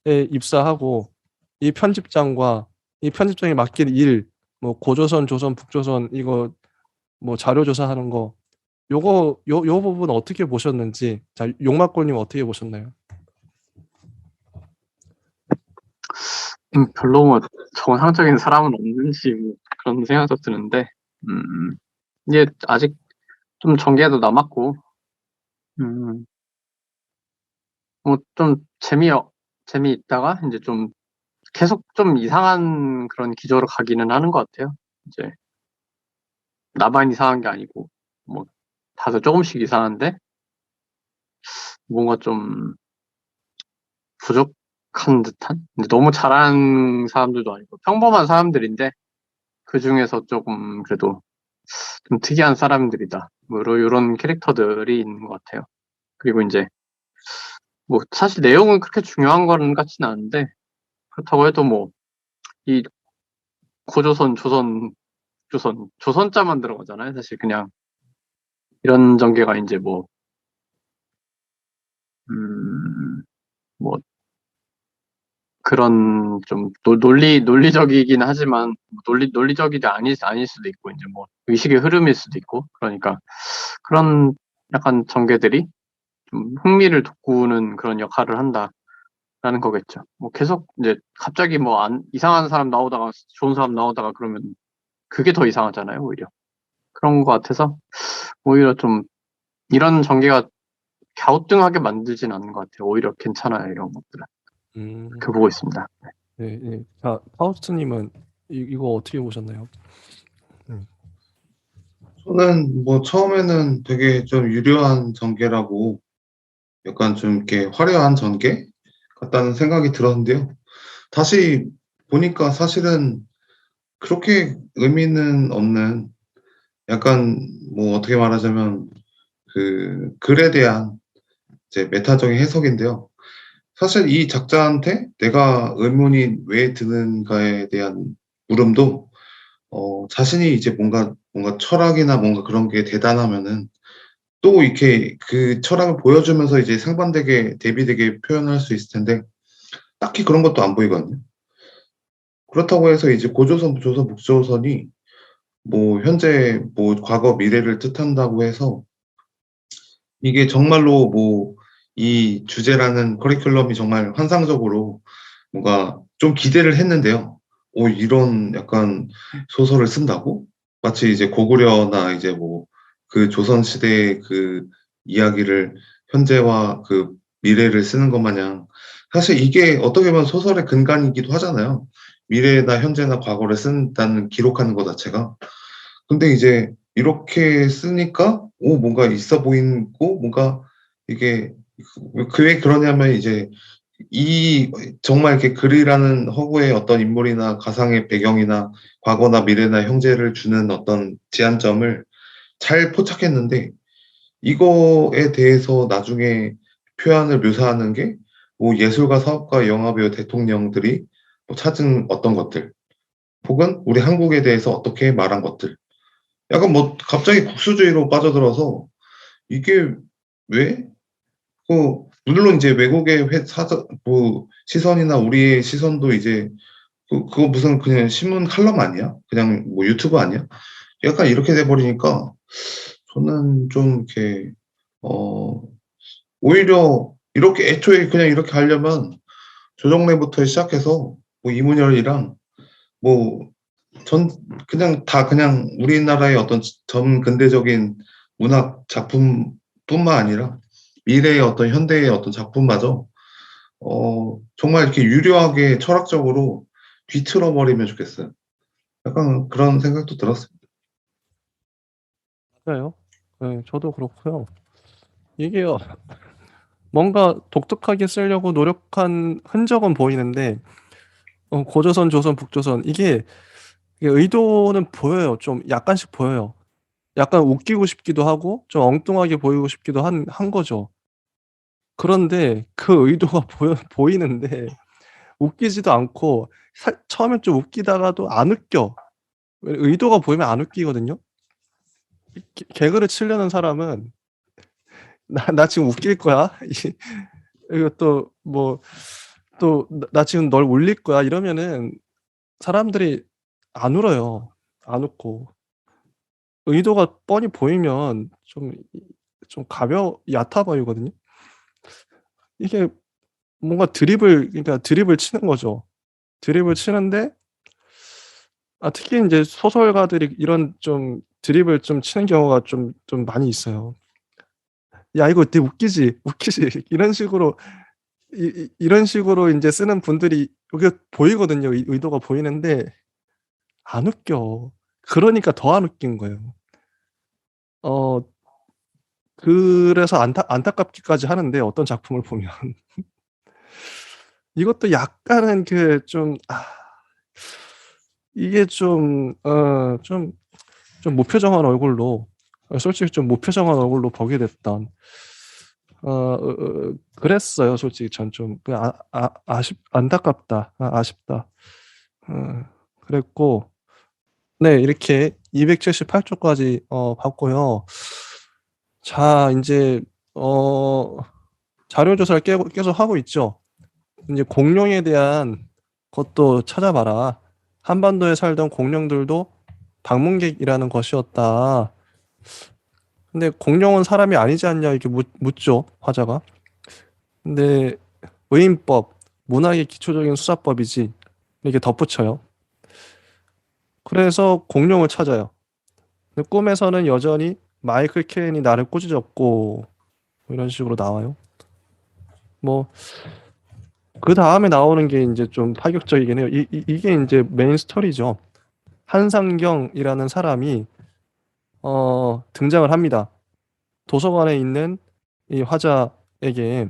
입사하고 이 편집장이 맡긴 일, 뭐 고조선, 조선, 북조선 이거 뭐 자료 조사하는 거 요 부분 어떻게 보셨는지 자 용막골님 어떻게 보셨나요? 별로 뭐 정상적인 사람은 없는지 뭐 그런 생각도 드는데, 이게 아직 좀 전개도 남았고, 뭐 좀 재미있다가 이제 좀 계속 좀 이상한 그런 기조로 가기는 하는 것 같아요. 이제 나만 이상한 게 아니고 뭐 다들 조금씩 이상한데 뭔가 좀 부족한 듯한? 근데 너무 잘하는 사람들도 아니고 평범한 사람들인데 그 중에서 조금 그래도 좀 특이한 사람들이다. 뭐 이런 캐릭터들이 있는 것 같아요. 그리고 이제 뭐 사실 내용은 그렇게 중요한 거는 같지는 않은데 그렇다고 해도 뭐 이 고조선, 조선자만 들어가잖아요. 사실 그냥 이런 전개가 이제 음, 뭐 그런 좀 논리적이긴 하지만 논리적이지 아닐 수도 있고 이제 뭐 의식의 흐름일 수도 있고 그러니까 그런 약간 전개들이 좀 흥미를 돋구는 그런 역할을 한다라는 거겠죠. 뭐 계속 이제 갑자기 뭐 이상한 사람 나오다가 좋은 사람 나오다가 그러면 그게 더 이상하잖아요, 오히려. 그런 것 같아서 오히려 좀 이런 전개가 갸우뚱하게 만들진 않는 것 같아요. 오히려 괜찮아요, 이런 것들은. 음, 그 보고 있습니다. 네, 네. 자, 파우스트님은 이거 어떻게 보셨나요? 음, 저는 뭐 처음에는 되게 좀 유려한 전개라고 약간 좀 이렇게 화려한 전개 같다는 생각이 들었는데요. 다시 보니까 사실은 그렇게 의미는 없는 약간 뭐 어떻게 말하자면 그 글에 대한 이제 메타적인 해석인데요. 사실 이 작자한테 내가 의문이 왜 드는가에 대한 물음도 자신이 이제 뭔가 철학이나 뭔가 그런 게 대단하면은 또 이렇게 그 철학을 보여주면서 이제 상반되게 대비되게 표현할 수 있을 텐데 딱히 그런 것도 안 보이거든요. 그렇다고 해서 이제 고조선, 조선, 북조선이 뭐 현재 뭐 과거 미래를 뜻한다고 해서 이게 정말로 뭐 이 주제라는 커리큘럼이 정말 환상적으로 뭔가 좀 기대를 했는데요. 오, 이런 약간 소설을 쓴다고? 마치 이제 고구려나 이제 뭐 그 조선 시대의 그 이야기를 현재와 그 미래를 쓰는 것 마냥 사실 이게 어떻게 보면 소설의 근간이기도 하잖아요. 미래나 현재나 과거를 쓴다는 기록하는 것 자체가. 근데 이제 이렇게 쓰니까 오 뭔가 있어 보이고 뭔가 이게 왜 그러냐면 이제 이 정말 이렇게 글이라는 허구의 어떤 인물이나 가상의 배경이나 과거나 미래나 형제를 주는 어떤 지향점을 잘 포착했는데 이거에 대해서 나중에 표현을 묘사하는 게 뭐 예술가, 사업가, 영화배우, 대통령들이 뭐 찾은 어떤 것들 혹은 우리 한국에 대해서 어떻게 말한 것들 약간 뭐 갑자기 국수주의로 빠져들어서 이게 왜? 물론 이제 외국의 뭐 시선이나 우리의 시선도 이제 그거 무슨 그냥 신문 칼럼 아니야? 그냥 뭐 유튜브 아니야? 약간 이렇게 돼버리니까 저는 좀 이렇게 어 오히려 이렇게 애초에 그냥 이렇게 하려면 조정래부터 시작해서 뭐 이문열이랑 뭐 전 그냥 다 그냥 우리나라의 어떤 전 근대적인 문학 작품뿐만 아니라 미래의 어떤 현대의 어떤 작품마저 정말 이렇게 유려하게 철학적으로 뒤틀어 버리면 좋겠어요. 약간 그런 생각도 들었습니다. 맞아요. 네, 저도 그렇고요. 이게 뭔가 독특하게 쓰려고 노력한 흔적은 보이는데 고조선, 조선, 북조선 이게 의도는 보여요. 좀 약간씩 보여요. 약간 웃기고 싶기도 하고 좀 엉뚱하게 보이고 싶기도 한 거죠. 그런데 그 의도가 보이는데 웃기지도 않고 처음엔 좀 웃기다가도 안 웃겨. 의도가 보이면 안 웃기거든요. 개그를 치려는 사람은 나 지금 웃길 거야. 이거 또 뭐 또 나 지금 널 울릴 거야 이러면은 사람들이 안 울어요. 안 웃고 의도가 뻔히 보이면 좀 얕아 보이거든요. 이게 뭔가 그러니까 드립을 치는 거죠. 드립을 치는데 특히 이제 소설가들이 이런 좀 드립을 좀 치는 경우가 좀 많이 있어요. "야 이거 되게 웃기지? 웃기지?" 이런 식으로 이런 식으로 이제 쓰는 분들이 이게 보이거든요. 의도가 보이는데 안 웃겨. 그러니까 더 안 웃긴 거예요. 어, 그래서 안타깝기까지 하는데 어떤 작품을 보면 이것도 약간은 이게 좀 무표정한 얼굴로 솔직히 좀 무표정한 얼굴로 보게 됐던 그랬어요. 솔직히 전 좀 안타깝다. 아쉽다. 어, 그랬고 네, 이렇게 278조까지 봤고요. 자, 이제 어, 자료 조사를 계속 하고 있죠. 이제 공룡에 대한 것도 찾아봐라. 한반도에 살던 공룡들도 방문객이라는 것이었다. 근데 공룡은 사람이 아니지 않냐 이렇게 묻죠, 화자가. 근데 의인법, 문학의 기초적인 수사법이지 이렇게 덧붙여요. 그래서 공룡을 찾아요. 근데 꿈에서는 여전히 마이클 케인이 나를 꼬집었고 뭐 이런 식으로 나와요. 뭐 그 다음에 나오는 게 이제 좀 파격적이긴 해요. 이게 이제 메인 스토리죠. 한상경이라는 사람이 등장을 합니다. 도서관에 있는 이 화자에게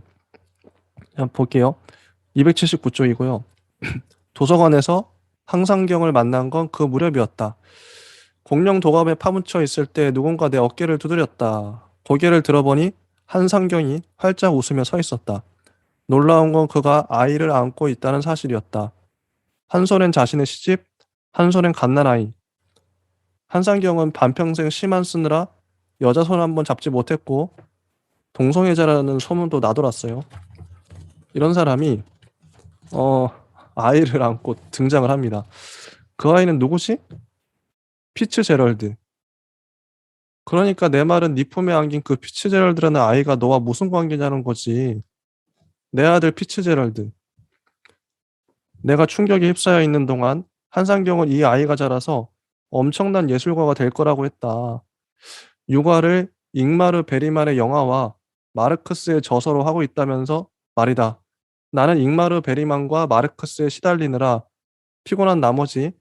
한번 볼게요. 279쪽이고요. 도서관에서 한상경을 만난 건 그 무렵이었다. 공룡 도감에 파묻혀 있을 때 누군가 내 어깨를 두드렸다. 고개를 들어보니 한상경이 활짝 웃으며 서 있었다. 놀라운 건 그가 아이를 안고 있다는 사실이었다. 한 손엔 자신의 시집, 한 손엔 갓난아이. 한상경은 반평생 시만 쓰느라 여자 손 한 번 잡지 못했고 동성애자라는 소문도 나돌았어요. 이런 사람이 어, 아이를 안고 등장을 합니다. 그 아이는 누구지? 피츠제럴드. 그러니까 내 말은 네 품에 안긴 그 피츠제럴드라는 아이가 너와 무슨 관계냐는 거지. 내 아들 피츠제럴드. 내가 충격에 휩싸여 있는 동안 한상경은 이 아이가 자라서 엄청난 예술가가 될 거라고 했다. 육아를 잉마르 베리만의 영화와 마르크스의 저서로 하고 있다면서 말이다. 나는 잉마르 베리만과 마르크스에 시달리느라 피곤한 나머지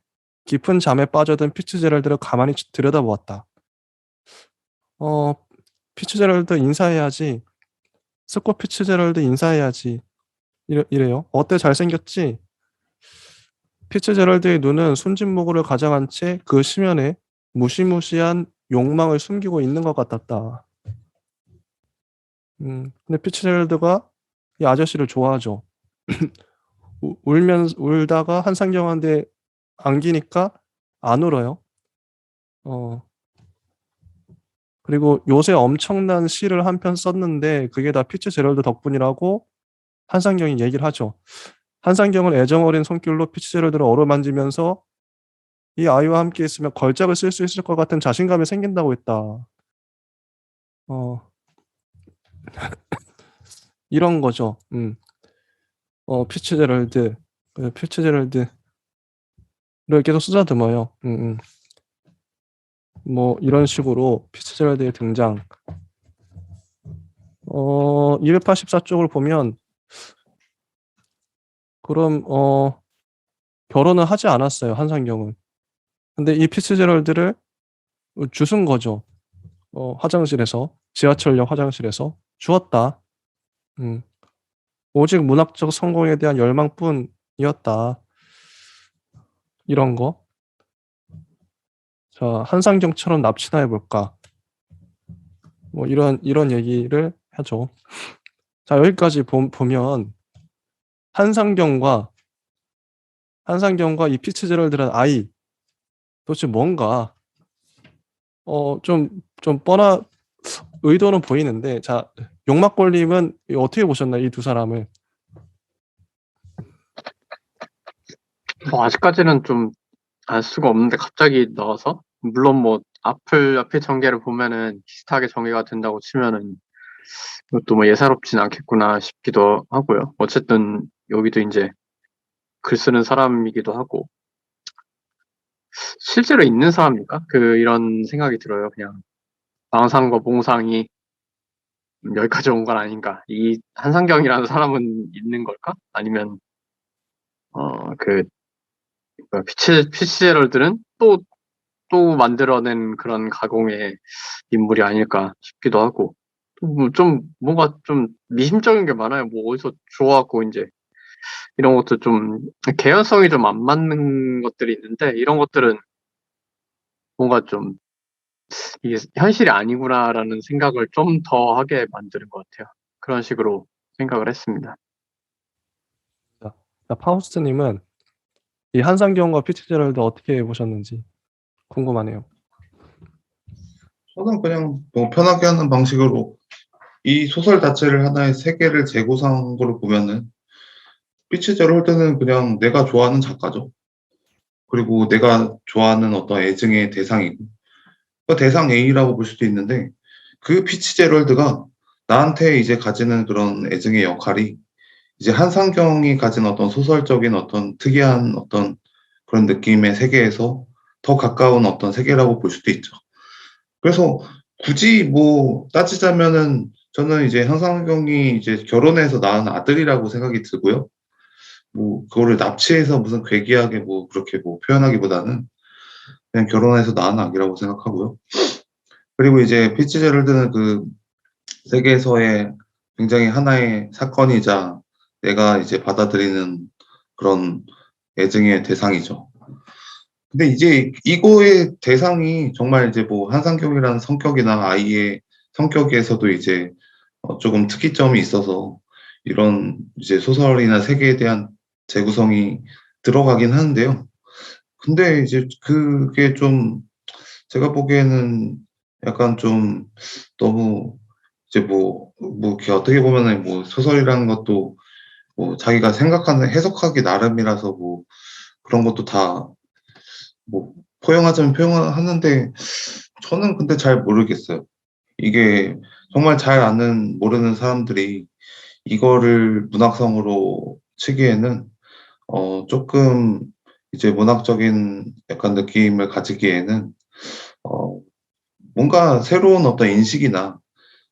깊은 잠에 빠져든 피츠제럴드를 가만히 들여다보았다. 어, 피츠제럴드 인사해야지. 스코 피츠제럴드 인사해야지. 이래요. 어때 잘생겼지? 피츠제럴드의 눈은 순진무구를 가장한 채 그 심연에 무시무시한 욕망을 숨기고 있는 것 같았다. 근데 피츠제럴드가 이 아저씨를 좋아하죠. 울다가 한상경한테 안기니까 안 울어요. 어, 그리고 요새 엄청난 시를 한 편 썼는데 그게 다 피츠제럴드 덕분이라고 한상경이 얘기를 하죠. 한상경은 애정어린 손길로 피츠제럴드를 어루만지면서 이 아이와 함께 있으면 걸작을 쓸 수 있을 것 같은 자신감이 생긴다고 했다. 어, 이런 거죠. 피츠제럴드, 피츠제럴드를 계속 쓰다듬어요. 뭐 이런 식으로 피츠제럴드의 등장. 284쪽을 보면 그럼 결혼을 하지 않았어요. 한상경은. 근데 이 피츠제럴드를 주순 거죠. 화장실에서 지하철역 화장실에서 주었다. 음, 오직 문학적 성공에 대한 열망뿐이었다. 이런 거. 자, 한상경처럼 납치나 해볼까? 뭐 이런 얘기를 하죠. 자, 여기까지 보면 한상경과 이 피츠제럴드라는 아이 도대체 뭔가 좀 뻔한 의도는 보이는데 자, 용막골님은 어떻게 보셨나요? 이 두 사람을. 뭐 아직까지는 좀 알 수가 없는데 갑자기 나와서 물론 뭐 앞의 전개를 보면은 비슷하게 전개가 된다고 치면은 이것도 뭐 예사롭진 않겠구나 싶기도 하고요. 어쨌든 여기도 이제 글 쓰는 사람이기도 하고 실제로 있는 사람입니까? 이런 생각이 들어요. 그냥 망상과 몽상이 여기까지 온 건 아닌가. 이 한상경이라는 사람은 있는 걸까? 아니면 그 피치제럴드는 또 만들어낸 그런 가공의 인물이 아닐까 싶기도 하고 좀 뭔가 좀 미심적인 게 많아요. 뭐 어디서 좋아하고 이제 이런 것도 좀 개연성이 좀 안 맞는 것들이 있는데 이런 것들은 뭔가 좀 이게 현실이 아니구나라는 생각을 좀 더 하게 만드는 것 같아요. 그런 식으로 생각을 했습니다. 자, 파우스트님은 이 한상경과 피츠제럴드 어떻게 보셨는지 궁금하네요. 저는 그냥 뭐 편하게 하는 방식으로 이 소설 자체를 하나의 세계를 재구성한 거를 보면은 피츠제럴드는 그냥 내가 좋아하는 작가죠. 그리고 내가 좋아하는 어떤 애증의 대상이고 그 대상 A라고 볼 수도 있는데 그 피츠제럴드가 나한테 이제 가지는 그런 애증의 역할이 이제 한상경이 가진 어떤 소설적인 어떤 특이한 어떤 그런 느낌의 세계에서 더 가까운 어떤 세계라고 볼 수도 있죠. 그래서 굳이 뭐 따지자면은 저는 이제 한상경이 이제 결혼해서 낳은 아들이라고 생각이 들고요. 뭐 그거를 납치해서 무슨 괴기하게 뭐 그렇게 뭐 표현하기보다는 그냥 결혼해서 낳은 아기라고 생각하고요. 그리고 이제 피츠제럴드는 그 세계에서의 굉장히 하나의 사건이자 내가 이제 받아들이는 그런 애증의 대상이죠. 근데 이제 이거의 대상이 정말 이제 뭐 한상경이라는 성격이나 아이의 성격에서도 이제 조금 특이점이 있어서 이런 이제 소설이나 세계에 대한 재구성이 들어가긴 하는데요. 근데 이제 그게 좀 제가 보기에는 약간 좀 너무 이제 뭐 이렇게 어떻게 보면은 뭐 소설이라는 것도 뭐 자기가 생각하는 해석하기 나름이라서 뭐 그런 것도 다 뭐 포용하자면 포용하는데 저는 근데 잘 모르겠어요. 이게 정말 잘 아는 모르는 사람들이 이거를 문학성으로 치기에는 조금 이제 문학적인 약간 느낌을 가지기에는 어 뭔가 새로운 어떤 인식이나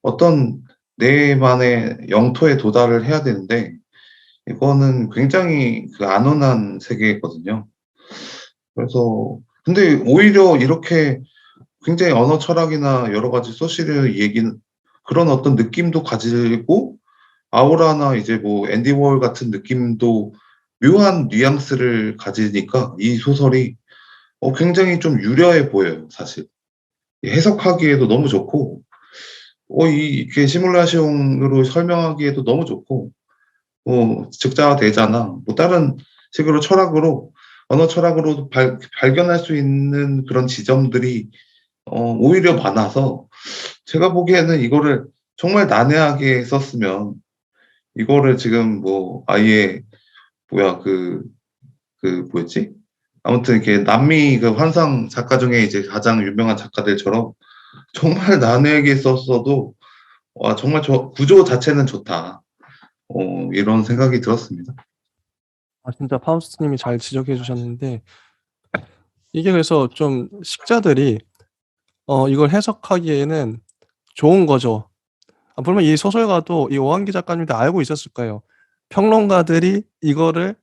어떤 내만의 영토에 도달을 해야 되는데 이거는 굉장히 그 안온한 세계거든요. 그래서 근데 오히려 이렇게 굉장히 언어 철학이나 여러 가지 소시를 얘기는 그런 어떤 느낌도 가지고 아우라나 이제 뭐 앤디 워홀 같은 느낌도 묘한 뉘앙스를 가지니까 이 소설이 굉장히 좀 유려해 보여요, 사실. 해석하기에도 너무 좋고, 이게 시뮬라시옹으로 설명하기에도 너무 좋고, 즉자와 대자나, 뭐 다른 식으로 철학으로, 언어 철학으로 발견할 수 있는 그런 지점들이, 오히려 많아서, 제가 보기에는 이거를 정말 난해하게 썼으면, 이거를 지금 뭐, 아예, 뭐야, 뭐였지? 아무튼 이렇게 남미 그 환상 작가 중에 이제 가장 유명한 작가들처럼 정말 난해하게 썼어도 와 정말 구조 자체는 좋다. 이런 생각이 들었습니다. 아, 진짜 파우스트님이 잘 지적해 주셨는데 이게 그래서 좀 식자들이 이걸 해석하기에는 좋은 거죠. 물론 이 소설가도 이 오한기 작가님도 알고 있었을 거예요. 평론가들이 이거를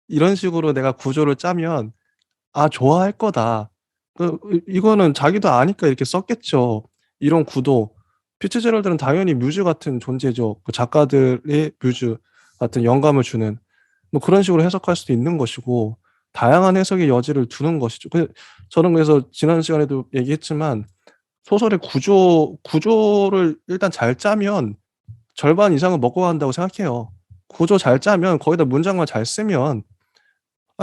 이런 식으로 내가 구조를 짜면 좋아할 거다. 이거는 자기도 아니까 이렇게 썼겠죠. 이런 구도. 피츠제럴드는 당연히 뮤즈 같은 존재죠. 그 작가들의 뮤즈 같은 영감을 주는 뭐 그런 식으로 해석할 수도 있는 것이고 다양한 해석의 여지를 두는 것이죠. 저는 그래서 지난 시간에도 얘기했지만 소설의 구조를 일단 잘 짜면 절반 이상은 먹고 간다고 생각해요. 구조 잘 짜면 거기다 문장만 잘 쓰면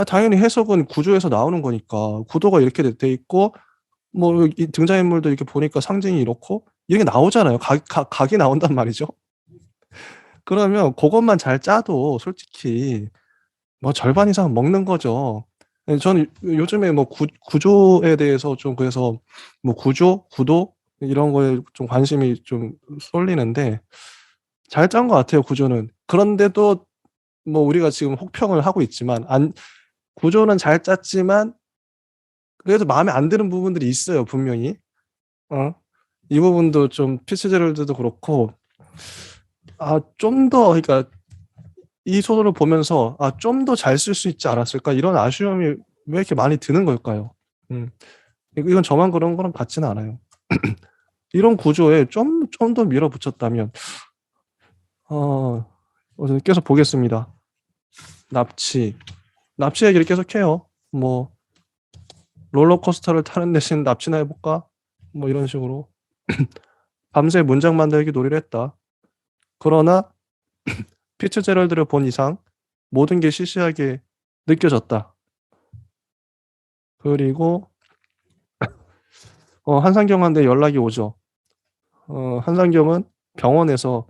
당연히 해석은 구조에서 나오는 거니까 구도가 이렇게 돼 있고 뭐 이 등장인물도 이렇게 보니까 상징이 이렇고 이게 나오잖아요. 각이 나온단 말이죠. 그러면 그것만 잘 짜도 솔직히 뭐 절반 이상은 먹는 거죠. 저는 요즘에 뭐 구조에 대해서 좀 그래서 뭐 구도 이런 거에 좀 관심이 좀 쏠리는데 잘 짠 것 같아요, 구조는. 그런데도 뭐 우리가 지금 혹평을 하고 있지만 구조는 잘 짰지만 그래도 마음에 안 드는 부분들이 있어요, 분명히. 어? 이 부분도 좀 피츠제럴드도 그렇고 좀 더, 그러니까 이 소설을 보면서 좀 더 잘 쓸 수 있지 않았을까 이런 아쉬움이 왜 이렇게 많이 드는 걸까요? 이건 저만 그런 거는 같지는 않아요. 이런 구조에 좀 더 밀어붙였다면, 계속 보겠습니다. 납치. 납치 얘기를 계속 해요. 뭐, 롤러코스터를 타는 대신 납치나 해볼까? 뭐 이런 식으로. 밤새 문장 만들기 놀이를 했다. 그러나, 피츠제럴드를 본 이상 모든 게 시시하게 느껴졌다. 그리고, 한상경한테 연락이 오죠. 한상경은 병원에서,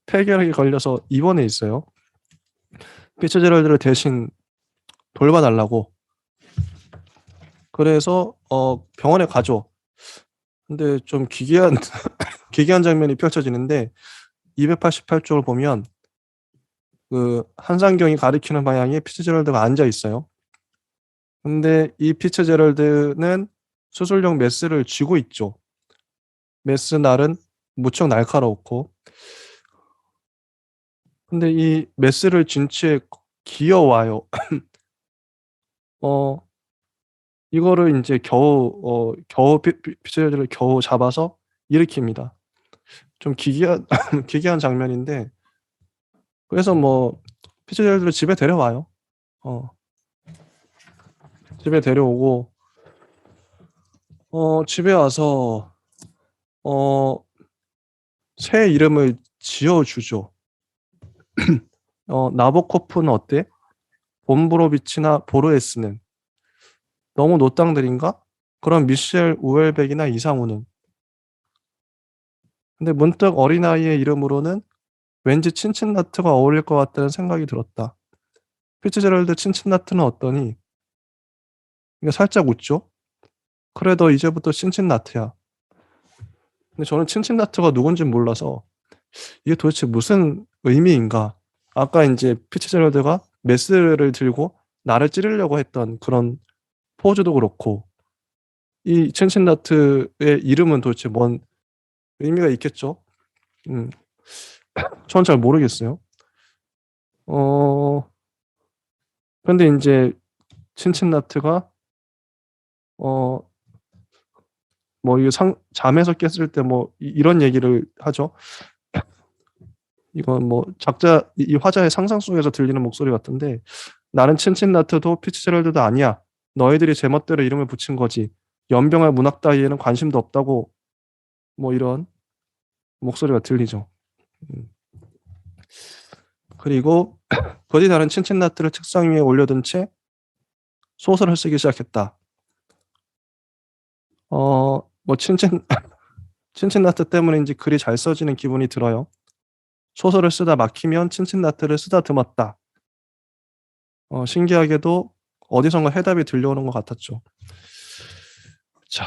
폐결핵에 걸려서 입원해 있어요. 피츠제럴드를 대신 돌봐달라고. 그래서 병원에 가죠. 근데 좀 기괴한 기괴한 장면이 펼쳐지는데 288쪽을 보면 그 한상경이 가리키는 방향에 피츠제럴드가 앉아 있어요. 근데 이 피츠제럴드는 수술용 메스를 쥐고 있죠. 메스 날은 무척 날카롭고, 근데 이 메스를 쥔 채 기어와요. 어 이거를 이제 겨우 피츠제럴드를 겨우 잡아서 일으킵니다. 좀 기괴한 기괴한 장면인데, 그래서 뭐 피츠제럴드를 집에 데려와요. 어 집에 데려오고 집에 와서 새 이름을 지어주죠. 나보코프는 어때? 봄브로비치나 보르에스는 너무 노땅들인가? 그럼 미셸 우엘백이나 이상우는? 근데 문득 어린아이의 이름으로는 왠지 친친나트가 어울릴 것 같다는 생각이 들었다. 피츠제럴드 친친나트는 어떠니? 이게 살짝 웃죠? 그래, 너 이제부터 친친나트야. 근데 저는 친친나트가 누군지 몰라서 이게 도대체 무슨 의미인가? 아까 이제 피츠제럴드가 메스를 들고 나를 찌르려고 했던 그런 포즈도 그렇고, 이 친친나트의 이름은 도대체 뭔 의미가 있겠죠? 음, 전 잘 모르겠어요. 어, 근데 이제 친친나트가 어, 뭐 이거 잠에서 깼을 때 뭐 이런 얘기를 하죠. 이건 뭐 이 화자의 상상 속에서 들리는 목소리 같은데, 나는 친친나트도 피츠제럴드도 아니야. 너희들이 제멋대로 이름을 붙인 거지. 연병할 문학 따위에는 관심도 없다고, 뭐 이런 목소리가 들리죠. 음. 그리고 거디 다른 친친나트를 책상 위에 올려둔 채 소설을 쓰기 시작했다. 뭐 친친나트 때문인지 글이 잘 써지는 기분이 들어요. 소설을 쓰다 막히면 친친나트를 쓰다듬었다. 신기하게도 어디선가 해답이 들려오는 것 같았죠. 자,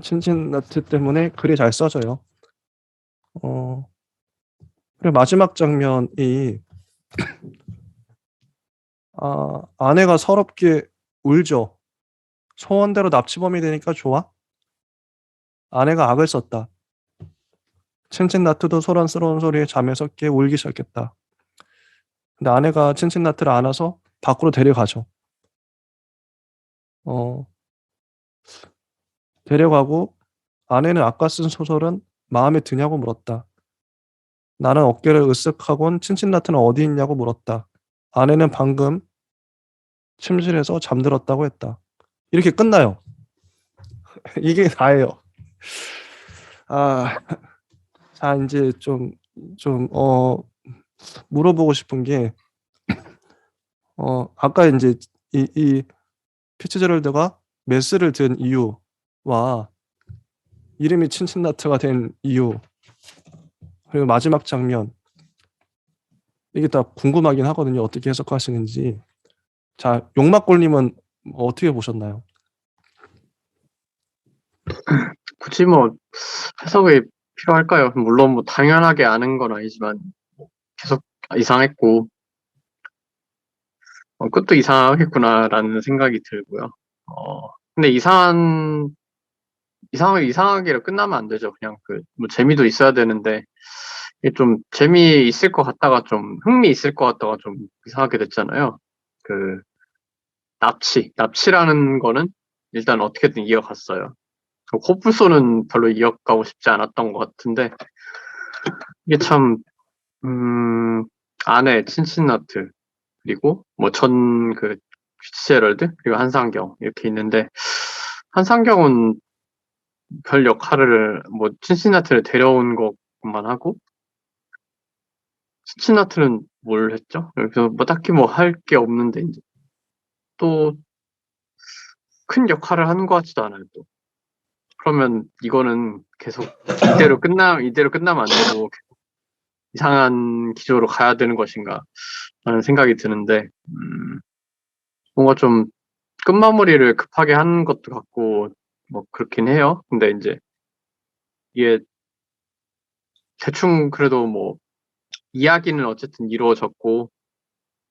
친친나트 때문에 글이 잘 써져요. 그리고 마지막 장면이 아내가 서럽게 울죠. 소원대로 납치범이 되니까 좋아? 아내가 악을 썼다. 친친나트도 소란스러운 소리에 잠에서 깨 울기 시작했다. 근데 아내가 친친나트를 안아서 밖으로 데려가죠. 어, 데려가고 아내는 아까 쓴 소설은 마음에 드냐고 물었다. 나는 어깨를 으쓱하곤 친친나트는 어디 있냐고 물었다. 아내는 방금 침실에서 잠들었다고 했다. 이렇게 끝나요. 이게 다예요. 아, 자, 이제 물어보고 싶은 게, 아까 이제 이 피츠제럴드가 메스를 든 이유와 이름이 친친나트가 된 이유, 그리고 마지막 장면, 이게 다 궁금하긴 하거든요. 어떻게 해석하시는지. 자, 용막골님은 어떻게 보셨나요? 굳이 뭐 해석이 필요할까요? 물론 뭐 당연하게 아는 건 아니지만 계속 이상했고 끝도 이상하겠구나라는 생각이 들고요. 근데 이상한 이상하게 끝나면 안 되죠. 그냥 뭐 재미도 있어야 되는데, 이게 좀 재미 있을 것 같다가 좀 흥미 있을 것 같다가 좀 이상하게 됐잖아요. 그, 납치라는 거는 일단 어떻게든 이어갔어요. 호불소는 별로 이어가고 싶지 않았던 것 같은데, 이게 참, 아내, 친친나트, 그리고 뭐 fitzgerald, 그리고 한상경, 이렇게 있는데, 한상경은 별 역할을, 뭐, 친친나트를 데려온 것만 하고, 친친나트는 뭘 했죠? 그래서 뭐 딱히 뭐 할 게 없는데, 이제 또 큰 역할을 하는 것 같지도 않아요, 또. 그러면 이거는 계속 이대로 끝나면 안 되고, 이상한 기조로 가야 되는 것인가 하는 생각이 드는데, 뭔가 좀 끝마무리를 급하게 한 것도 같고, 뭐 그렇긴 해요. 근데 이제 이게 대충 그래도 뭐 이야기는 어쨌든 이루어졌고,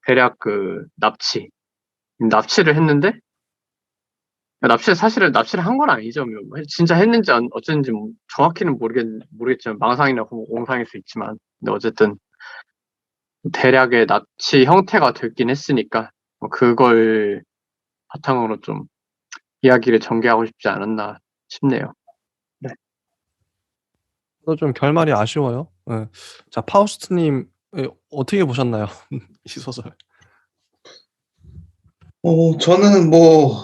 대략 납치를 했는데, 사실은 납치를 한 건 아니죠. 뭐 진짜 했는지 어쨌는지 뭐 정확히는 모르겠지만, 망상이나 공상일 수 있지만, 근데 어쨌든 대략의 납치 형태가 됐긴 했으니까, 뭐 그걸 바탕으로 좀 이야기를 전개하고 싶지 않았나 싶네요. 네. 또 좀 결말이 아쉬워요. 예. 자, 파우스트님 어떻게 보셨나요? 이 소설. 저는 뭐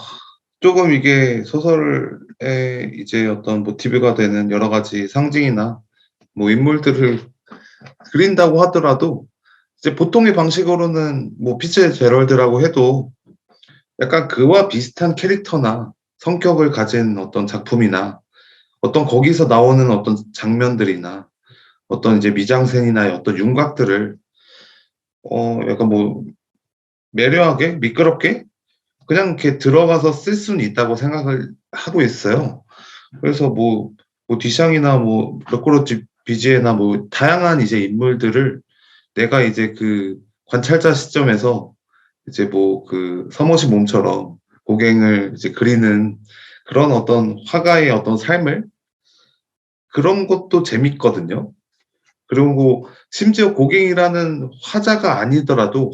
조금 이게 소설의 이제 어떤 모티브가 되는 여러 가지 상징이나 뭐 인물들을 그린다고 하더라도 이제 보통의 방식으로는 뭐 피츠제럴드라고 해도 약간 그와 비슷한 캐릭터나 성격을 가진 어떤 작품이나 어떤 거기서 나오는 어떤 장면들이나 어떤 이제 미장센이나 어떤 윤곽들을 약간 뭐 매료하게 미끄럽게 그냥 이렇게 들어가서 쓸 수는 있다고 생각을 하고 있어요. 그래서 뭐 디샹이나 뭐 르코르티 비지에나 뭐 다양한 이제 인물들을 내가 이제 그 관찰자 시점에서 이제 뭐 그 서머시 몸처럼 고갱을 이제 그리는 그런 어떤 화가의 어떤 삶을 그런 것도 재밌거든요. 그리고 심지어 고갱이라는 화가가 아니더라도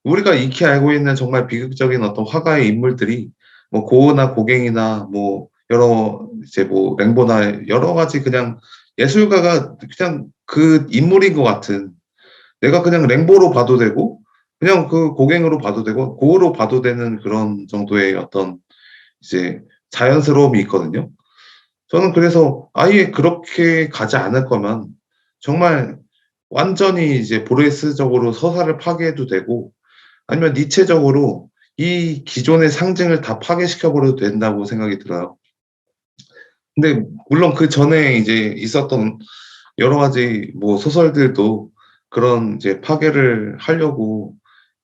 우리가 익히 알고 있는 정말 비극적인 어떤 화가의 인물들이 뭐 고흐나 고갱이나 뭐 여러 이제 뭐 랭보나 여러 가지 그냥 예술가가 그냥 그 인물인 것 같은 내가 그냥 랭보로 봐도 되고 그냥 그 고갱으로 봐도 되고 고흐로 봐도 되는 그런 정도의 어떤 이제 자연스러움이 있거든요. 저는 그래서 아예 그렇게 가지 않을 거면 정말 완전히 이제 보레스적으로 서사를 파괴해도 되고 아니면 니체적으로 이 기존의 상징을 다 파괴시켜버려도 된다고 생각이 들어요. 근데 물론 그 전에 이제 있었던 여러 가지 뭐 소설들도 그런 이제 파괴를 하려고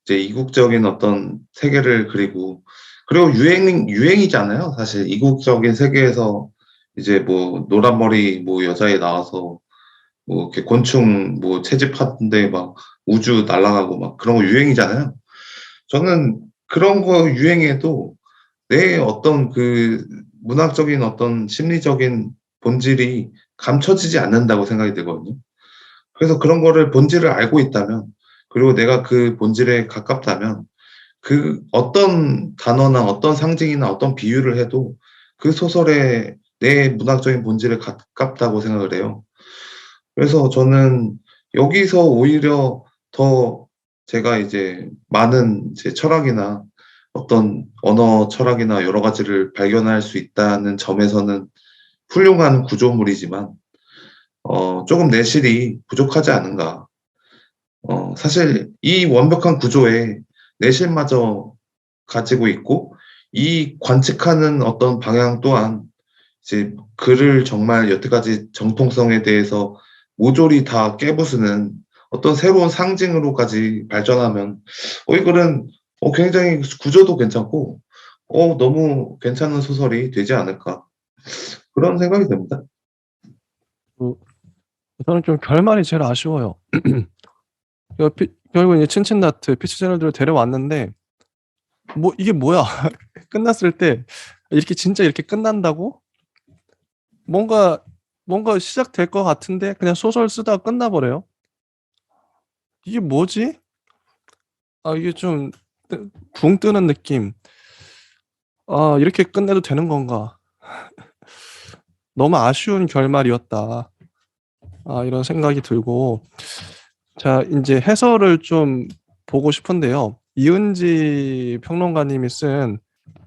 이제 이국적인 어떤 세계를 그리고 유행이잖아요. 사실 이국적인 세계에서 이제 뭐 노란 머리 뭐 여자애 나와서 뭐 이렇게 곤충 뭐 채집하는데 막 우주 날아가고 막 그런 거 유행이잖아요. 저는 그런 거 유행해도 내 어떤 그 문학적인 어떤 심리적인 본질이 감춰지지 않는다고 생각이 들거든요. 그래서 그런 거를 본질을 알고 있다면, 그리고 내가 그 본질에 가깝다면, 그 어떤 단어나 어떤 상징이나 어떤 비유를 해도 그 소설에 내 문학적인 본질에 가깝다고 생각을 해요. 그래서 저는 여기서 오히려 더 제가 이제 많은 제 철학이나 어떤 언어 철학이나 여러 가지를 발견할 수 있다는 점에서는 훌륭한 구조물이지만, 조금 내실이 부족하지 않은가. 사실 이 완벽한 구조에 내실마저 가지고 있고, 이 관측하는 어떤 방향 또한 이제 글을 정말 여태까지 정통성에 대해서 모조리 다 깨부수는 어떤 새로운 상징으로까지 발전하면, 이 글은 굉장히 구조도 괜찮고, 너무 괜찮은 소설이 되지 않을까. 그런 생각이 듭니다. 저는 좀 결말이 제일 아쉬워요. 결국 이제 친친나트, 피츠제럴드를 데려왔는데 뭐 이게 뭐야? 끝났을 때 이렇게 진짜 이렇게 끝난다고? 뭔가 시작될 것 같은데 그냥 소설 쓰다가 끝나버려요. 이게 뭐지? 이게 좀 붕 뜨는 느낌. 이렇게 끝내도 되는 건가? 너무 아쉬운 결말이었다. 이런 생각이 들고. 자, 이제 해설을 좀 보고 싶은데요. 이은지 평론가님이 쓴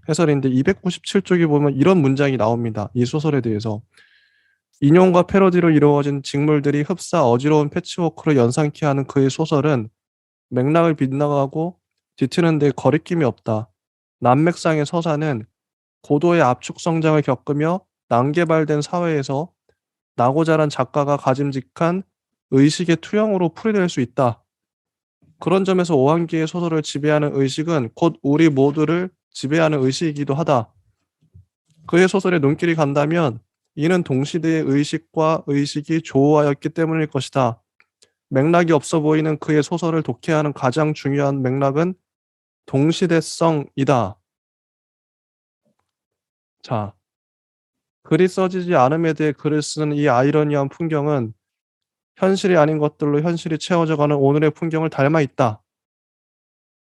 해설인데 297쪽에 보면 이런 문장이 나옵니다. 이 소설에 대해서. 인용과 패러디로 이루어진 직물들이 흡사 어지러운 패치워크를 연상케 하는 그의 소설은 맥락을 빗나가고 뒤트는 데 거리낌이 없다. 남맥상의 서사는 고도의 압축 성장을 겪으며 난개발된 사회에서 나고 자란 작가가 가짐직한 의식의 투영으로 풀이될 수 있다. 그런 점에서 오한기의 소설을 지배하는 의식은 곧 우리 모두를 지배하는 의식이기도 하다. 그의 소설에 눈길이 간다면 이는 동시대의 의식과 의식이 조화하였기 때문일 것이다. 맥락이 없어 보이는 그의 소설을 독해하는 가장 중요한 맥락은 동시대성이다. 자, 글이 써지지 않음에 대해 글을 쓰는 이 아이러니한 풍경은 현실이 아닌 것들로 현실이 채워져가는 오늘의 풍경을 닮아 있다.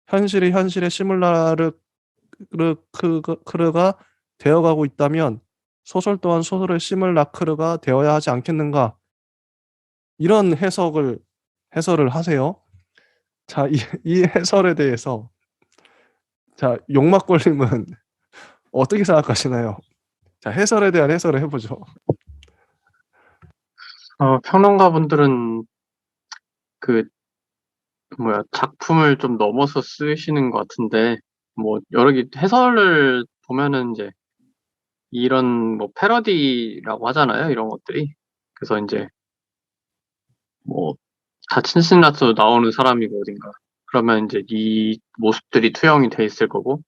현실이 현실의 시뮬라크르가 되어가고 있다면 소설 또한 소설의 시뮬라크르가 되어야 하지 않겠는가? 이런 해설을 하세요. 자, 이 해설에 대해서 자, 용막걸림은 어떻게 생각하시나요? 자, 해설에 대한 해설을 해보죠. 평론가분들은 그 작품을 좀 넘어서 쓰시는 것 같은데, 뭐 여러 개 해설을 보면은 이제 이런 뭐 패러디라고 하잖아요, 이런 것들이. 그래서 이제 뭐 자칭 신라서 나오는 사람이고 어딘가. 그러면 이제 이 모습들이 투영이 돼 있을 거고.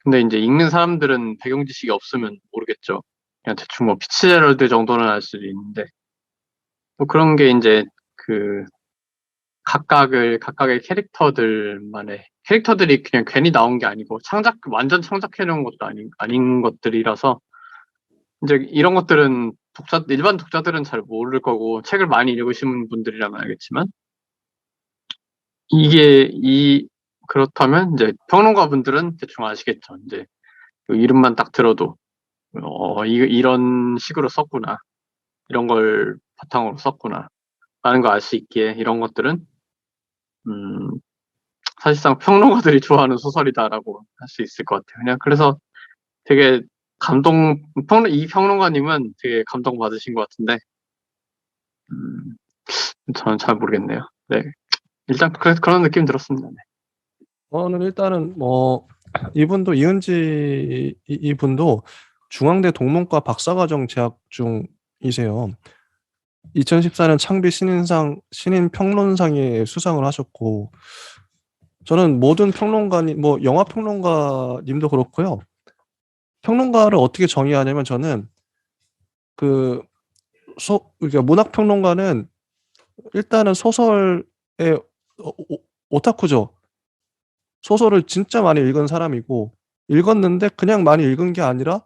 근데 이제 읽는 사람들은 배경 지식이 없으면 모르겠죠. 그냥 대충 뭐 피츠제럴드 정도는 알 수도 있는데, 뭐 그런 게 이제 그 각각의 캐릭터들이 그냥 괜히 나온 게 아니고 완전 창작해 놓은 것도 아닌 것들이라서 이제 이런 것들은 일반 독자들은 잘 모를 거고 책을 많이 읽으신 분들이라면 알겠지만 그렇다면 이제 평론가분들은 대충 아시겠죠. 이제 그 이름만 딱 들어도 이런 식으로 썼구나. 이런 걸 바탕으로 썼구나. 라는 거 알 수 있기에 이런 것들은 음, 사실상 평론가들이 좋아하는 소설이다라고 할 수 있을 것 같아요. 그냥 그래서 되게 이 평론가님은 되게 감동받으신 것 같은데, 저는 잘 모르겠네요. 네. 일단 그런 느낌 들었습니다. 네. 저는 일단은 뭐 이분도 이분도 중앙대 동문과 박사과정 재학 중이세요. 2014년 창비 신인 평론상에 수상을 하셨고, 저는 모든 평론가님, 뭐 영화 평론가님도 그렇고요. 평론가를 어떻게 정의하냐면 저는 그러니까 문학 평론가는 일단은 소설의 오타쿠죠. 소설을 진짜 많이 읽은 사람이고 읽었는데 그냥 많이 읽은 게 아니라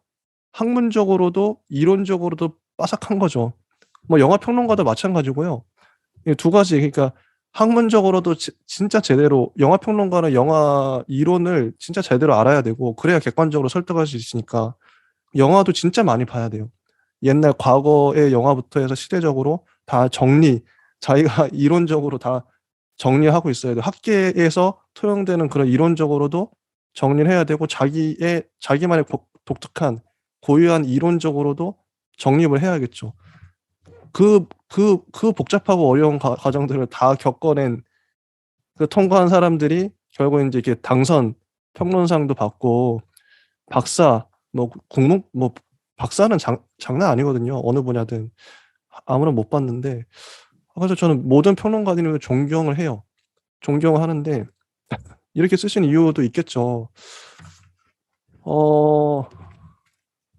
학문적으로도 이론적으로도 빠삭한 거죠. 뭐 영화 평론가도 마찬가지고요. 이 두 가지 그러니까 학문적으로도 진짜 제대로 영화 평론가는 영화 이론을 진짜 제대로 알아야 되고 그래야 객관적으로 설득할 수 있으니까 영화도 진짜 많이 봐야 돼요. 옛날 과거의 영화부터 해서 시대적으로 다 자기가 이론적으로 다 정리하고 있어야 돼요. 학계에서 토용되는 그런 이론적으로도 정리를 해야 되고 자기만의 독특한 고유한 이론적으로도 정립을 해야겠죠. 그 복잡하고 어려운 과정들을 다 겪어낸 통과한 사람들이 결국 이제 이렇게 당선 평론상도 받고 박사 뭐 박사는 장난 아니거든요. 어느 분야든 아무나 못 봤는데 그래서 저는 모든 평론가들을 존경을 해요. 존경을 하는데 이렇게 쓰신 이유도 있겠죠.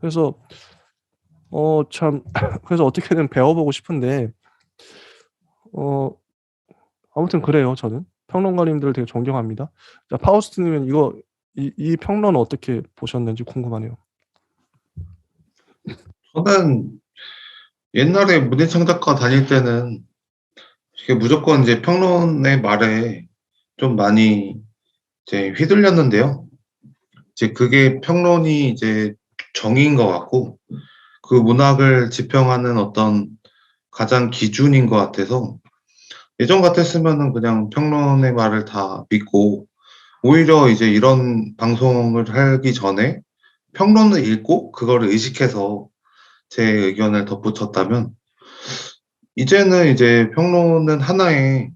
그래서 참 그래서 어떻게든 배워보고 싶은데 아무튼 그래요. 저는 평론가님들 되게 존경합니다. 자, 파우스트님은 이 평론 어떻게 보셨는지 궁금하네요. 저는 옛날에 문예창 작가 다닐 때는 이게 무조건 이제 평론의 말에 좀 많이 이제 휘둘렸는데요. 이제 그게 평론이 이제 정의인 것 같고 그 문학을 지평하는 어떤 가장 기준인 것 같아서 예전 같았으면은 그냥 평론의 말을 다 믿고 오히려 이제 이런 방송을 하기 전에 평론을 읽고 그거를 의식해서 제 의견을 덧붙였다면 이제는 이제 평론은 하나의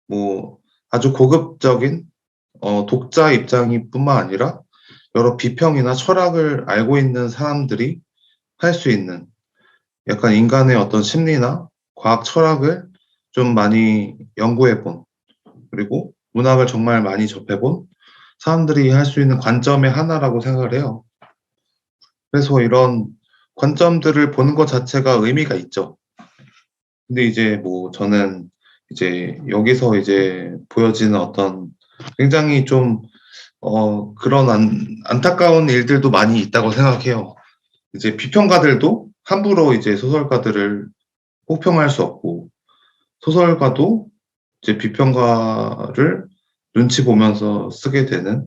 뭐 아주 고급적인 독자 입장이 뿐만 아니라 여러 비평이나 철학을 알고 있는 사람들이 할 수 있는 약간 인간의 어떤 심리나 과학 철학을 좀 많이 연구해 본 그리고 문학을 정말 많이 접해 본 사람들이 할 수 있는 관점의 하나라고 생각을 해요. 그래서 이런 관점들을 보는 것 자체가 의미가 있죠. 근데 이제 뭐 저는 이제 여기서 이제 보여지는 어떤 굉장히 좀 그런 안타까운 일들도 많이 있다고 생각해요. 이제 비평가들도 함부로 이제 소설가들을 혹평할 수 없고 소설가도 이제 비평가를 눈치 보면서 쓰게 되는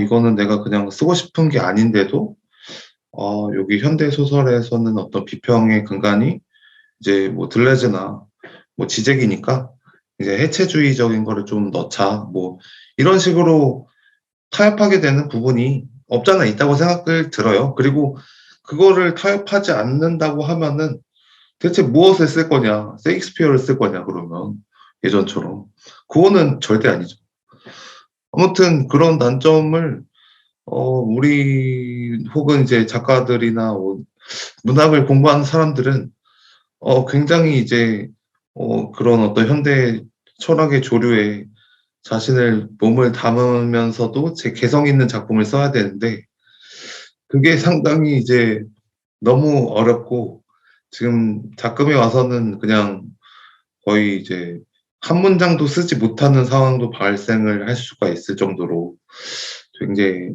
이거는 내가 그냥 쓰고 싶은 게 아닌데도 여기 현대 소설에서는 어떤 비평의 근간이 이제 뭐 들레즈나 뭐 지적이니까 이제 해체주의적인 거를 좀 넣자 뭐 이런 식으로 타협하게 되는 부분이 없잖아 있다고 생각을 들어요. 그리고 그거를 타협하지 않는다고 하면은 대체 무엇을 쓸 거냐? 세익스피어를 쓸 거냐 그러면 예전처럼 그거는 절대 아니죠. 아무튼 그런 난점을 우리 혹은 이제 작가들이나 문학을 공부하는 사람들은 굉장히 이제 그런 어떤 현대 철학의 조류에 자신을 몸을 담으면서도 제 개성 있는 작품을 써야 되는데 그게 상당히 이제 너무 어렵고 지금 작금에 와서는 그냥 거의 이제 한 문장도 쓰지 못하는 상황도 발생을 할 수가 있을 정도로 굉장히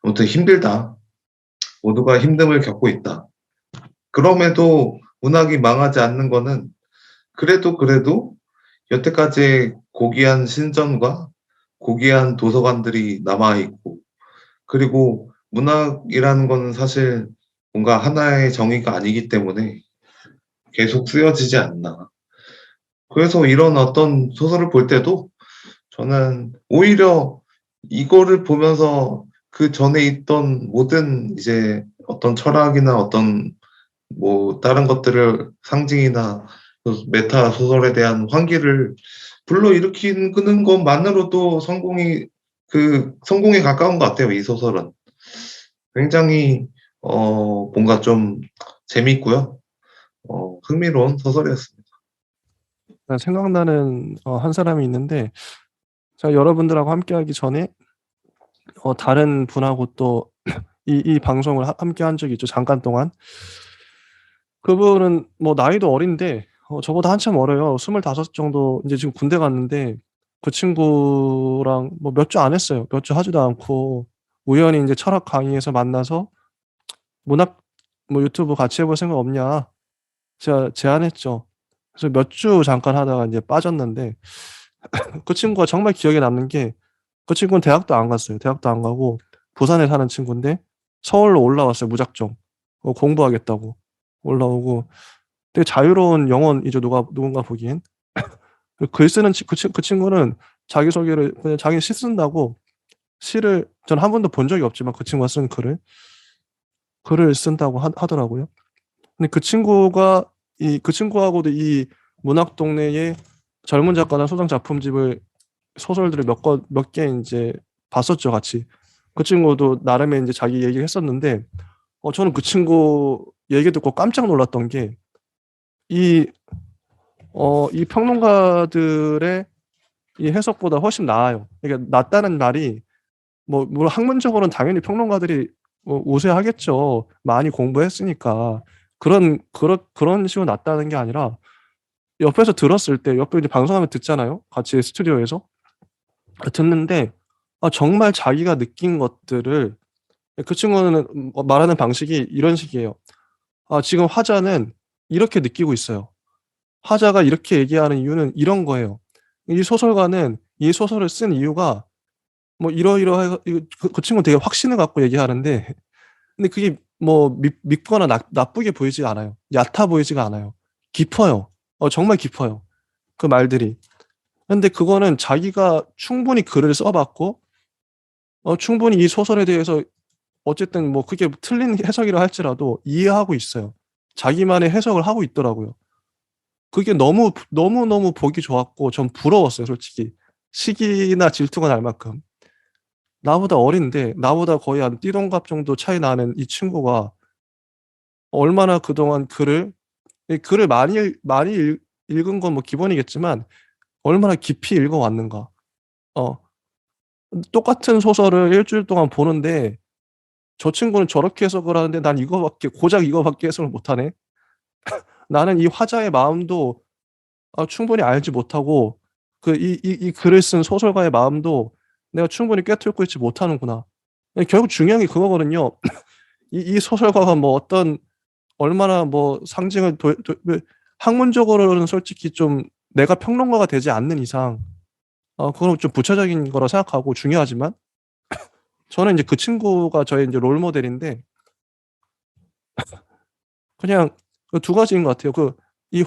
아무튼 힘들다. 모두가 힘듦을 겪고 있다. 그럼에도 문학이 망하지 않는 거는 그래도 여태까지 고귀한 신전과 고귀한 도서관들이 남아있고 그리고 문학이라는 거는 사실 뭔가 하나의 정의가 아니기 때문에 계속 쓰여지지 않나. 그래서 이런 어떤 소설을 볼 때도 저는 오히려 이거를 보면서 그 전에 있던 모든 이제 어떤 철학이나 어떤 뭐 다른 것들을 상징이나 메타 소설에 대한 환기를 불러일으키는 것만으로도 성공에 가까운 것 같아요. 이 소설은 굉장히 뭔가 좀 재밌고요. 흥미로운 소설이었습니다. 생각나는 한 사람이 있는데 제가 여러분들하고 함께하기 전에 다른 분하고 또 이 방송을 함께 한 적이 있죠. 잠깐 동안. 그분은 뭐 나이도 어린데 저보다 한참 어려요. 25 정도 이제 지금 군대 갔는데 그 친구랑 뭐 몇 주 안 했어요. 몇 주 하지도 않고 우연히 이제 철학 강의에서 만나서 문학 뭐 유튜브 같이 해볼 생각 없냐 제가 제안했죠. 그래서 몇 주 잠깐 하다가 이제 빠졌는데 그 친구가 정말 기억에 남는 게 그 친구는 대학도 안 갔어요. 대학도 안 가고 부산에 사는 친구인데 서울로 올라왔어요. 무작정 공부하겠다고 올라오고 되게 자유로운 영혼이죠. 누군가 보기엔. 글 쓰는 그 친구는 자기소개를 그냥 자기 시 쓴다고 시를 전 한 번도 본 적이 없지만 그 친구가 쓴 글을 쓴다고 하더라고요. 근데 그 친구하고도 이 문학 동네의 젊은 작가나 소장 작품집을 소설들을 몇 개 이제 봤었죠, 같이. 그 친구도 나름의 이제 자기 얘기를 했었는데, 저는 그 친구 얘기 듣고 깜짝 놀랐던 게, 이, 이 평론가들의 이 해석보다 훨씬 나아요. 그러니까 낫다는 말이, 뭐, 물론 학문적으로는 당연히 평론가들이 뭐 우세하겠죠. 많이 공부했으니까. 그런 식으로 낫다는 게 아니라, 옆에서 들었을 때, 옆에 이제 방송하면 듣잖아요. 같이 스튜디오에서. 듣는데 정말 자기가 느낀 것들을 그 친구는 말하는 방식이 이런 식이에요. 지금 화자는 이렇게 느끼고 있어요. 화자가 이렇게 얘기하는 이유는 이런 거예요. 이 소설가는 이 소설을 쓴 이유가 뭐 이러이러해 그 친구는 되게 확신을 갖고 얘기하는데 근데 그게 뭐 믿거나 나쁘게 보이지가 않아요. 얕아 보이지가 않아요. 깊어요. 정말 깊어요. 그 말들이. 근데 그거는 자기가 충분히 글을 써 봤고 충분히 이 소설에 대해서 어쨌든 뭐 그게 틀린 해석이라 할지라도 이해하고 있어요. 자기만의 해석을 하고 있더라고요. 그게 너무너무 보기 좋았고 전 부러웠어요, 솔직히. 시기나 질투가 날 만큼. 나보다 어린데 나보다 거의 한 띠동갑 정도 차이 나는 이 친구가 얼마나 그동안 글을 많이 읽은 건 뭐 기본이겠지만 얼마나 깊이 읽어 왔는가. 어, 똑같은 소설을 일주일 동안 보는데 저 친구는 저렇게 해석을 하는데 난 고작 이거밖에 해석을 못하네. 나는 이 화자의 마음도 충분히 알지 못하고 이 글을 쓴 소설가의 마음도 내가 충분히 꿰뚫고 있지 못하는구나. 결국 중요한 게 그거거든요. 이 소설가가 뭐 얼마나 뭐 상징을 학문적으로는 솔직히 좀 내가 평론가가 되지 않는 이상 그건 좀 부차적인 거라 생각하고 중요하지만 저는 이제 그 친구가 저의 이제 롤 모델인데 그냥 그 두 가지인 것 같아요. 이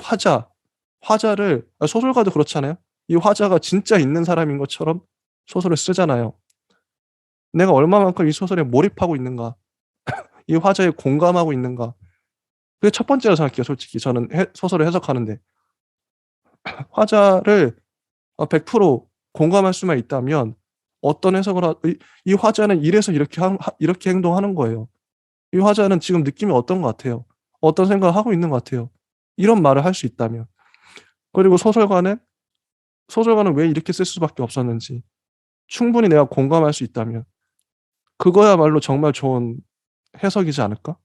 화자를 소설가도 그렇잖아요. 이 화자가 진짜 있는 사람인 것처럼 소설을 쓰잖아요. 내가 얼마만큼 이 소설에 몰입하고 있는가, 이 화자에 공감하고 있는가. 그게 첫 번째라 생각해요, 솔직히. 저는 소설을 해석하는데. 화자를 100% 공감할 수만 있다면 어떤 해석을 이 화자는 이래서 이렇게 행동하는 거예요. 이 화자는 지금 느낌이 어떤 것 같아요? 어떤 생각을 하고 있는 것 같아요? 이런 말을 할 수 있다면. 그리고 소설가는 왜 이렇게 쓸 수밖에 없었는지 충분히 내가 공감할 수 있다면 그거야말로 정말 좋은 해석이지 않을까?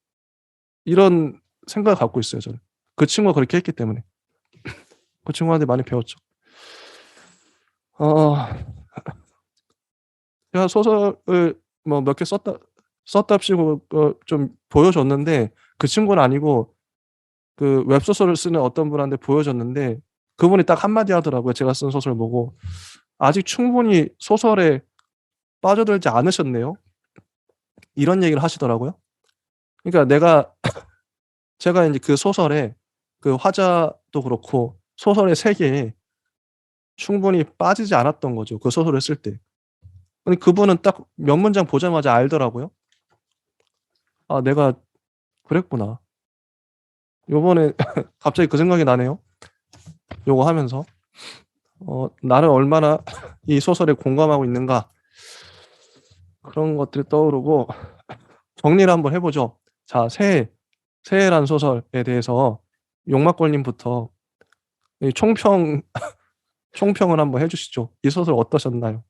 이런 생각을 갖고 있어요, 저는. 그 친구가 그렇게 했기 때문에. 그 친구한테 많이 배웠죠. 어, 제가 소설을 뭐 몇 개 썼답시고 좀 보여줬는데 그 친구는 아니고 그 웹소설을 쓰는 어떤 분한테 보여줬는데 그분이 딱 한마디 하더라고요. 제가 쓴 소설 보고. 아직 충분히 소설에 빠져들지 않으셨네요. 이런 얘기를 하시더라고요. 그러니까 제가 이제 그 소설에 그 화자도 그렇고 소설의 세계에 충분히 빠지지 않았던 거죠. 그 소설을 쓸 때. 근데 그분은 딱 몇 문장 보자마자 알더라고요. 내가 그랬구나. 요번에 갑자기 그 생각이 나네요. 요거 하면서. 나는 얼마나 이 소설에 공감하고 있는가. 그런 것들이 떠오르고 정리를 한번 해보죠. 자, 새해란 소설에 대해서 용막걸님부터 총평을 한번 해주시죠. 이 소설 어떠셨나요?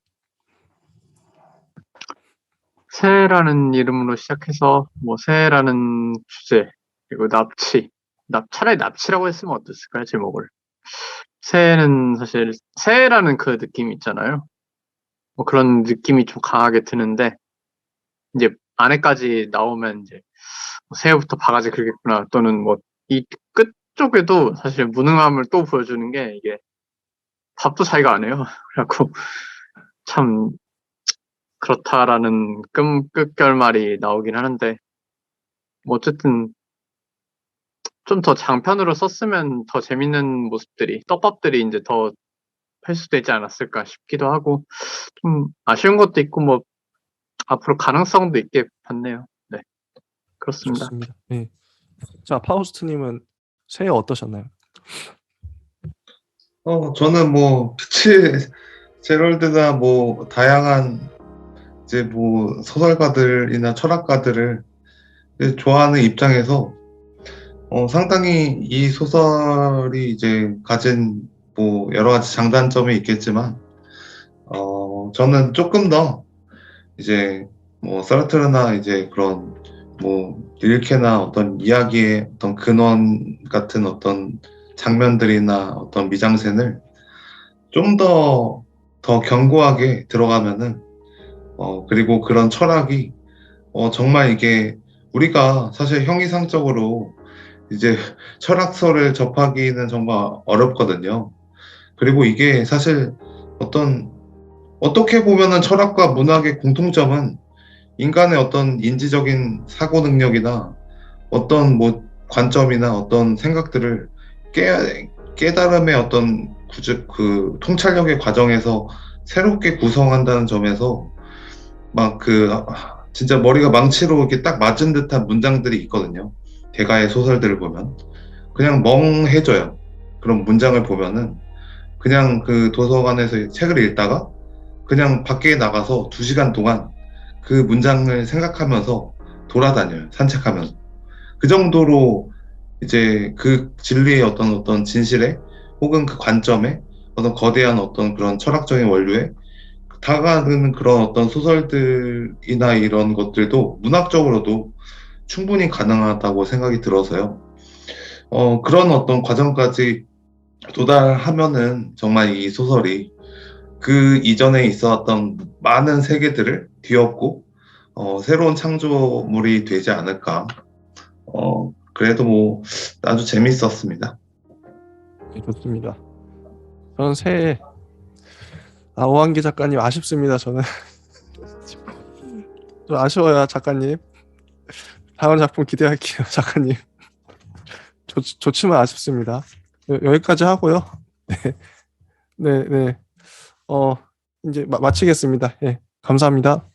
새해라는 이름으로 시작해서 뭐 새해라는 주제 그리고 차라리 납치라고 했으면 어땠을까요, 제목을. 새해는 사실 새해라는 그 느낌이 있잖아요. 뭐 그런 느낌이 좀 강하게 드는데 이제 안에까지 나오면 이제 뭐 새해부터 바가지 긁겠구나 또는 뭐 이 끝 쪽에도 사실 무능함을 또 보여주는 게 이게 답도 자기가 안 해요. 그래갖고 참 그렇다라는 끝결말이 나오긴 하는데 뭐 어쨌든 좀 더 장편으로 썼으면 더 재밌는 모습들이 떡밥들이 이제 더 회수되지 않았을까 싶기도 하고 좀 아쉬운 것도 있고 뭐 앞으로 가능성도 있게 봤네요. 네, 그렇습니다. 좋습니다. 네. 자, 파우스트님은 새해 어떠셨나요? 저는 뭐 피치 제럴드나 뭐 다양한 이제 뭐 소설가들이나 철학가들을 좋아하는 입장에서 상당히 이 소설이 이제 가진 뭐 여러 가지 장단점이 있겠지만 저는 조금 더 이제 뭐 사르트르나 이제 그런 뭐 릴케나 어떤 이야기의 어떤 근원 같은 어떤 장면들이나 어떤 미장센을 좀 더 견고하게 들어가면은 그리고 그런 철학이 정말 이게 우리가 사실 형이상적으로 이제 철학서를 접하기는 정말 어렵거든요. 그리고 이게 사실 어떻게 보면은 철학과 문학의 공통점은 인간의 어떤 인지적인 사고 능력이나 어떤 뭐 관점이나 어떤 생각들을 깨달음의 어떤 그 통찰력의 과정에서 새롭게 구성한다는 점에서 막 진짜 머리가 망치로 이렇게 딱 맞은 듯한 문장들이 있거든요. 대가의 소설들을 보면 그냥 멍해져요. 그런 문장을 보면은 그냥 그 도서관에서 책을 읽다가 그냥 밖에 나가서 2시간 동안 그 문장을 생각하면서 돌아다녀요. 산책하면서. 그 정도로 이제 그 진리의 어떤 진실에 혹은 그 관점에 어떤 거대한 어떤 그런 철학적인 원류에 다가가는 그런 어떤 소설들이나 이런 것들도 문학적으로도 충분히 가능하다고 생각이 들어서요. 그런 어떤 과정까지 도달하면은 정말 이 소설이 그 이전에 있었던 많은 세계들을 뒤엎고 새로운 창조물이 되지 않을까. 그래도 뭐 아주 재밌었습니다. 네, 좋습니다. 저는 새해 오한기 작가님 아쉽습니다. 저는 좀 아쉬워요, 작가님. 다음 작품 기대할게요, 작가님. 좋지만 아쉽습니다. 여기까지 하고요. 네, 네, 네. 이제 마치겠습니다. 예, 감사합니다.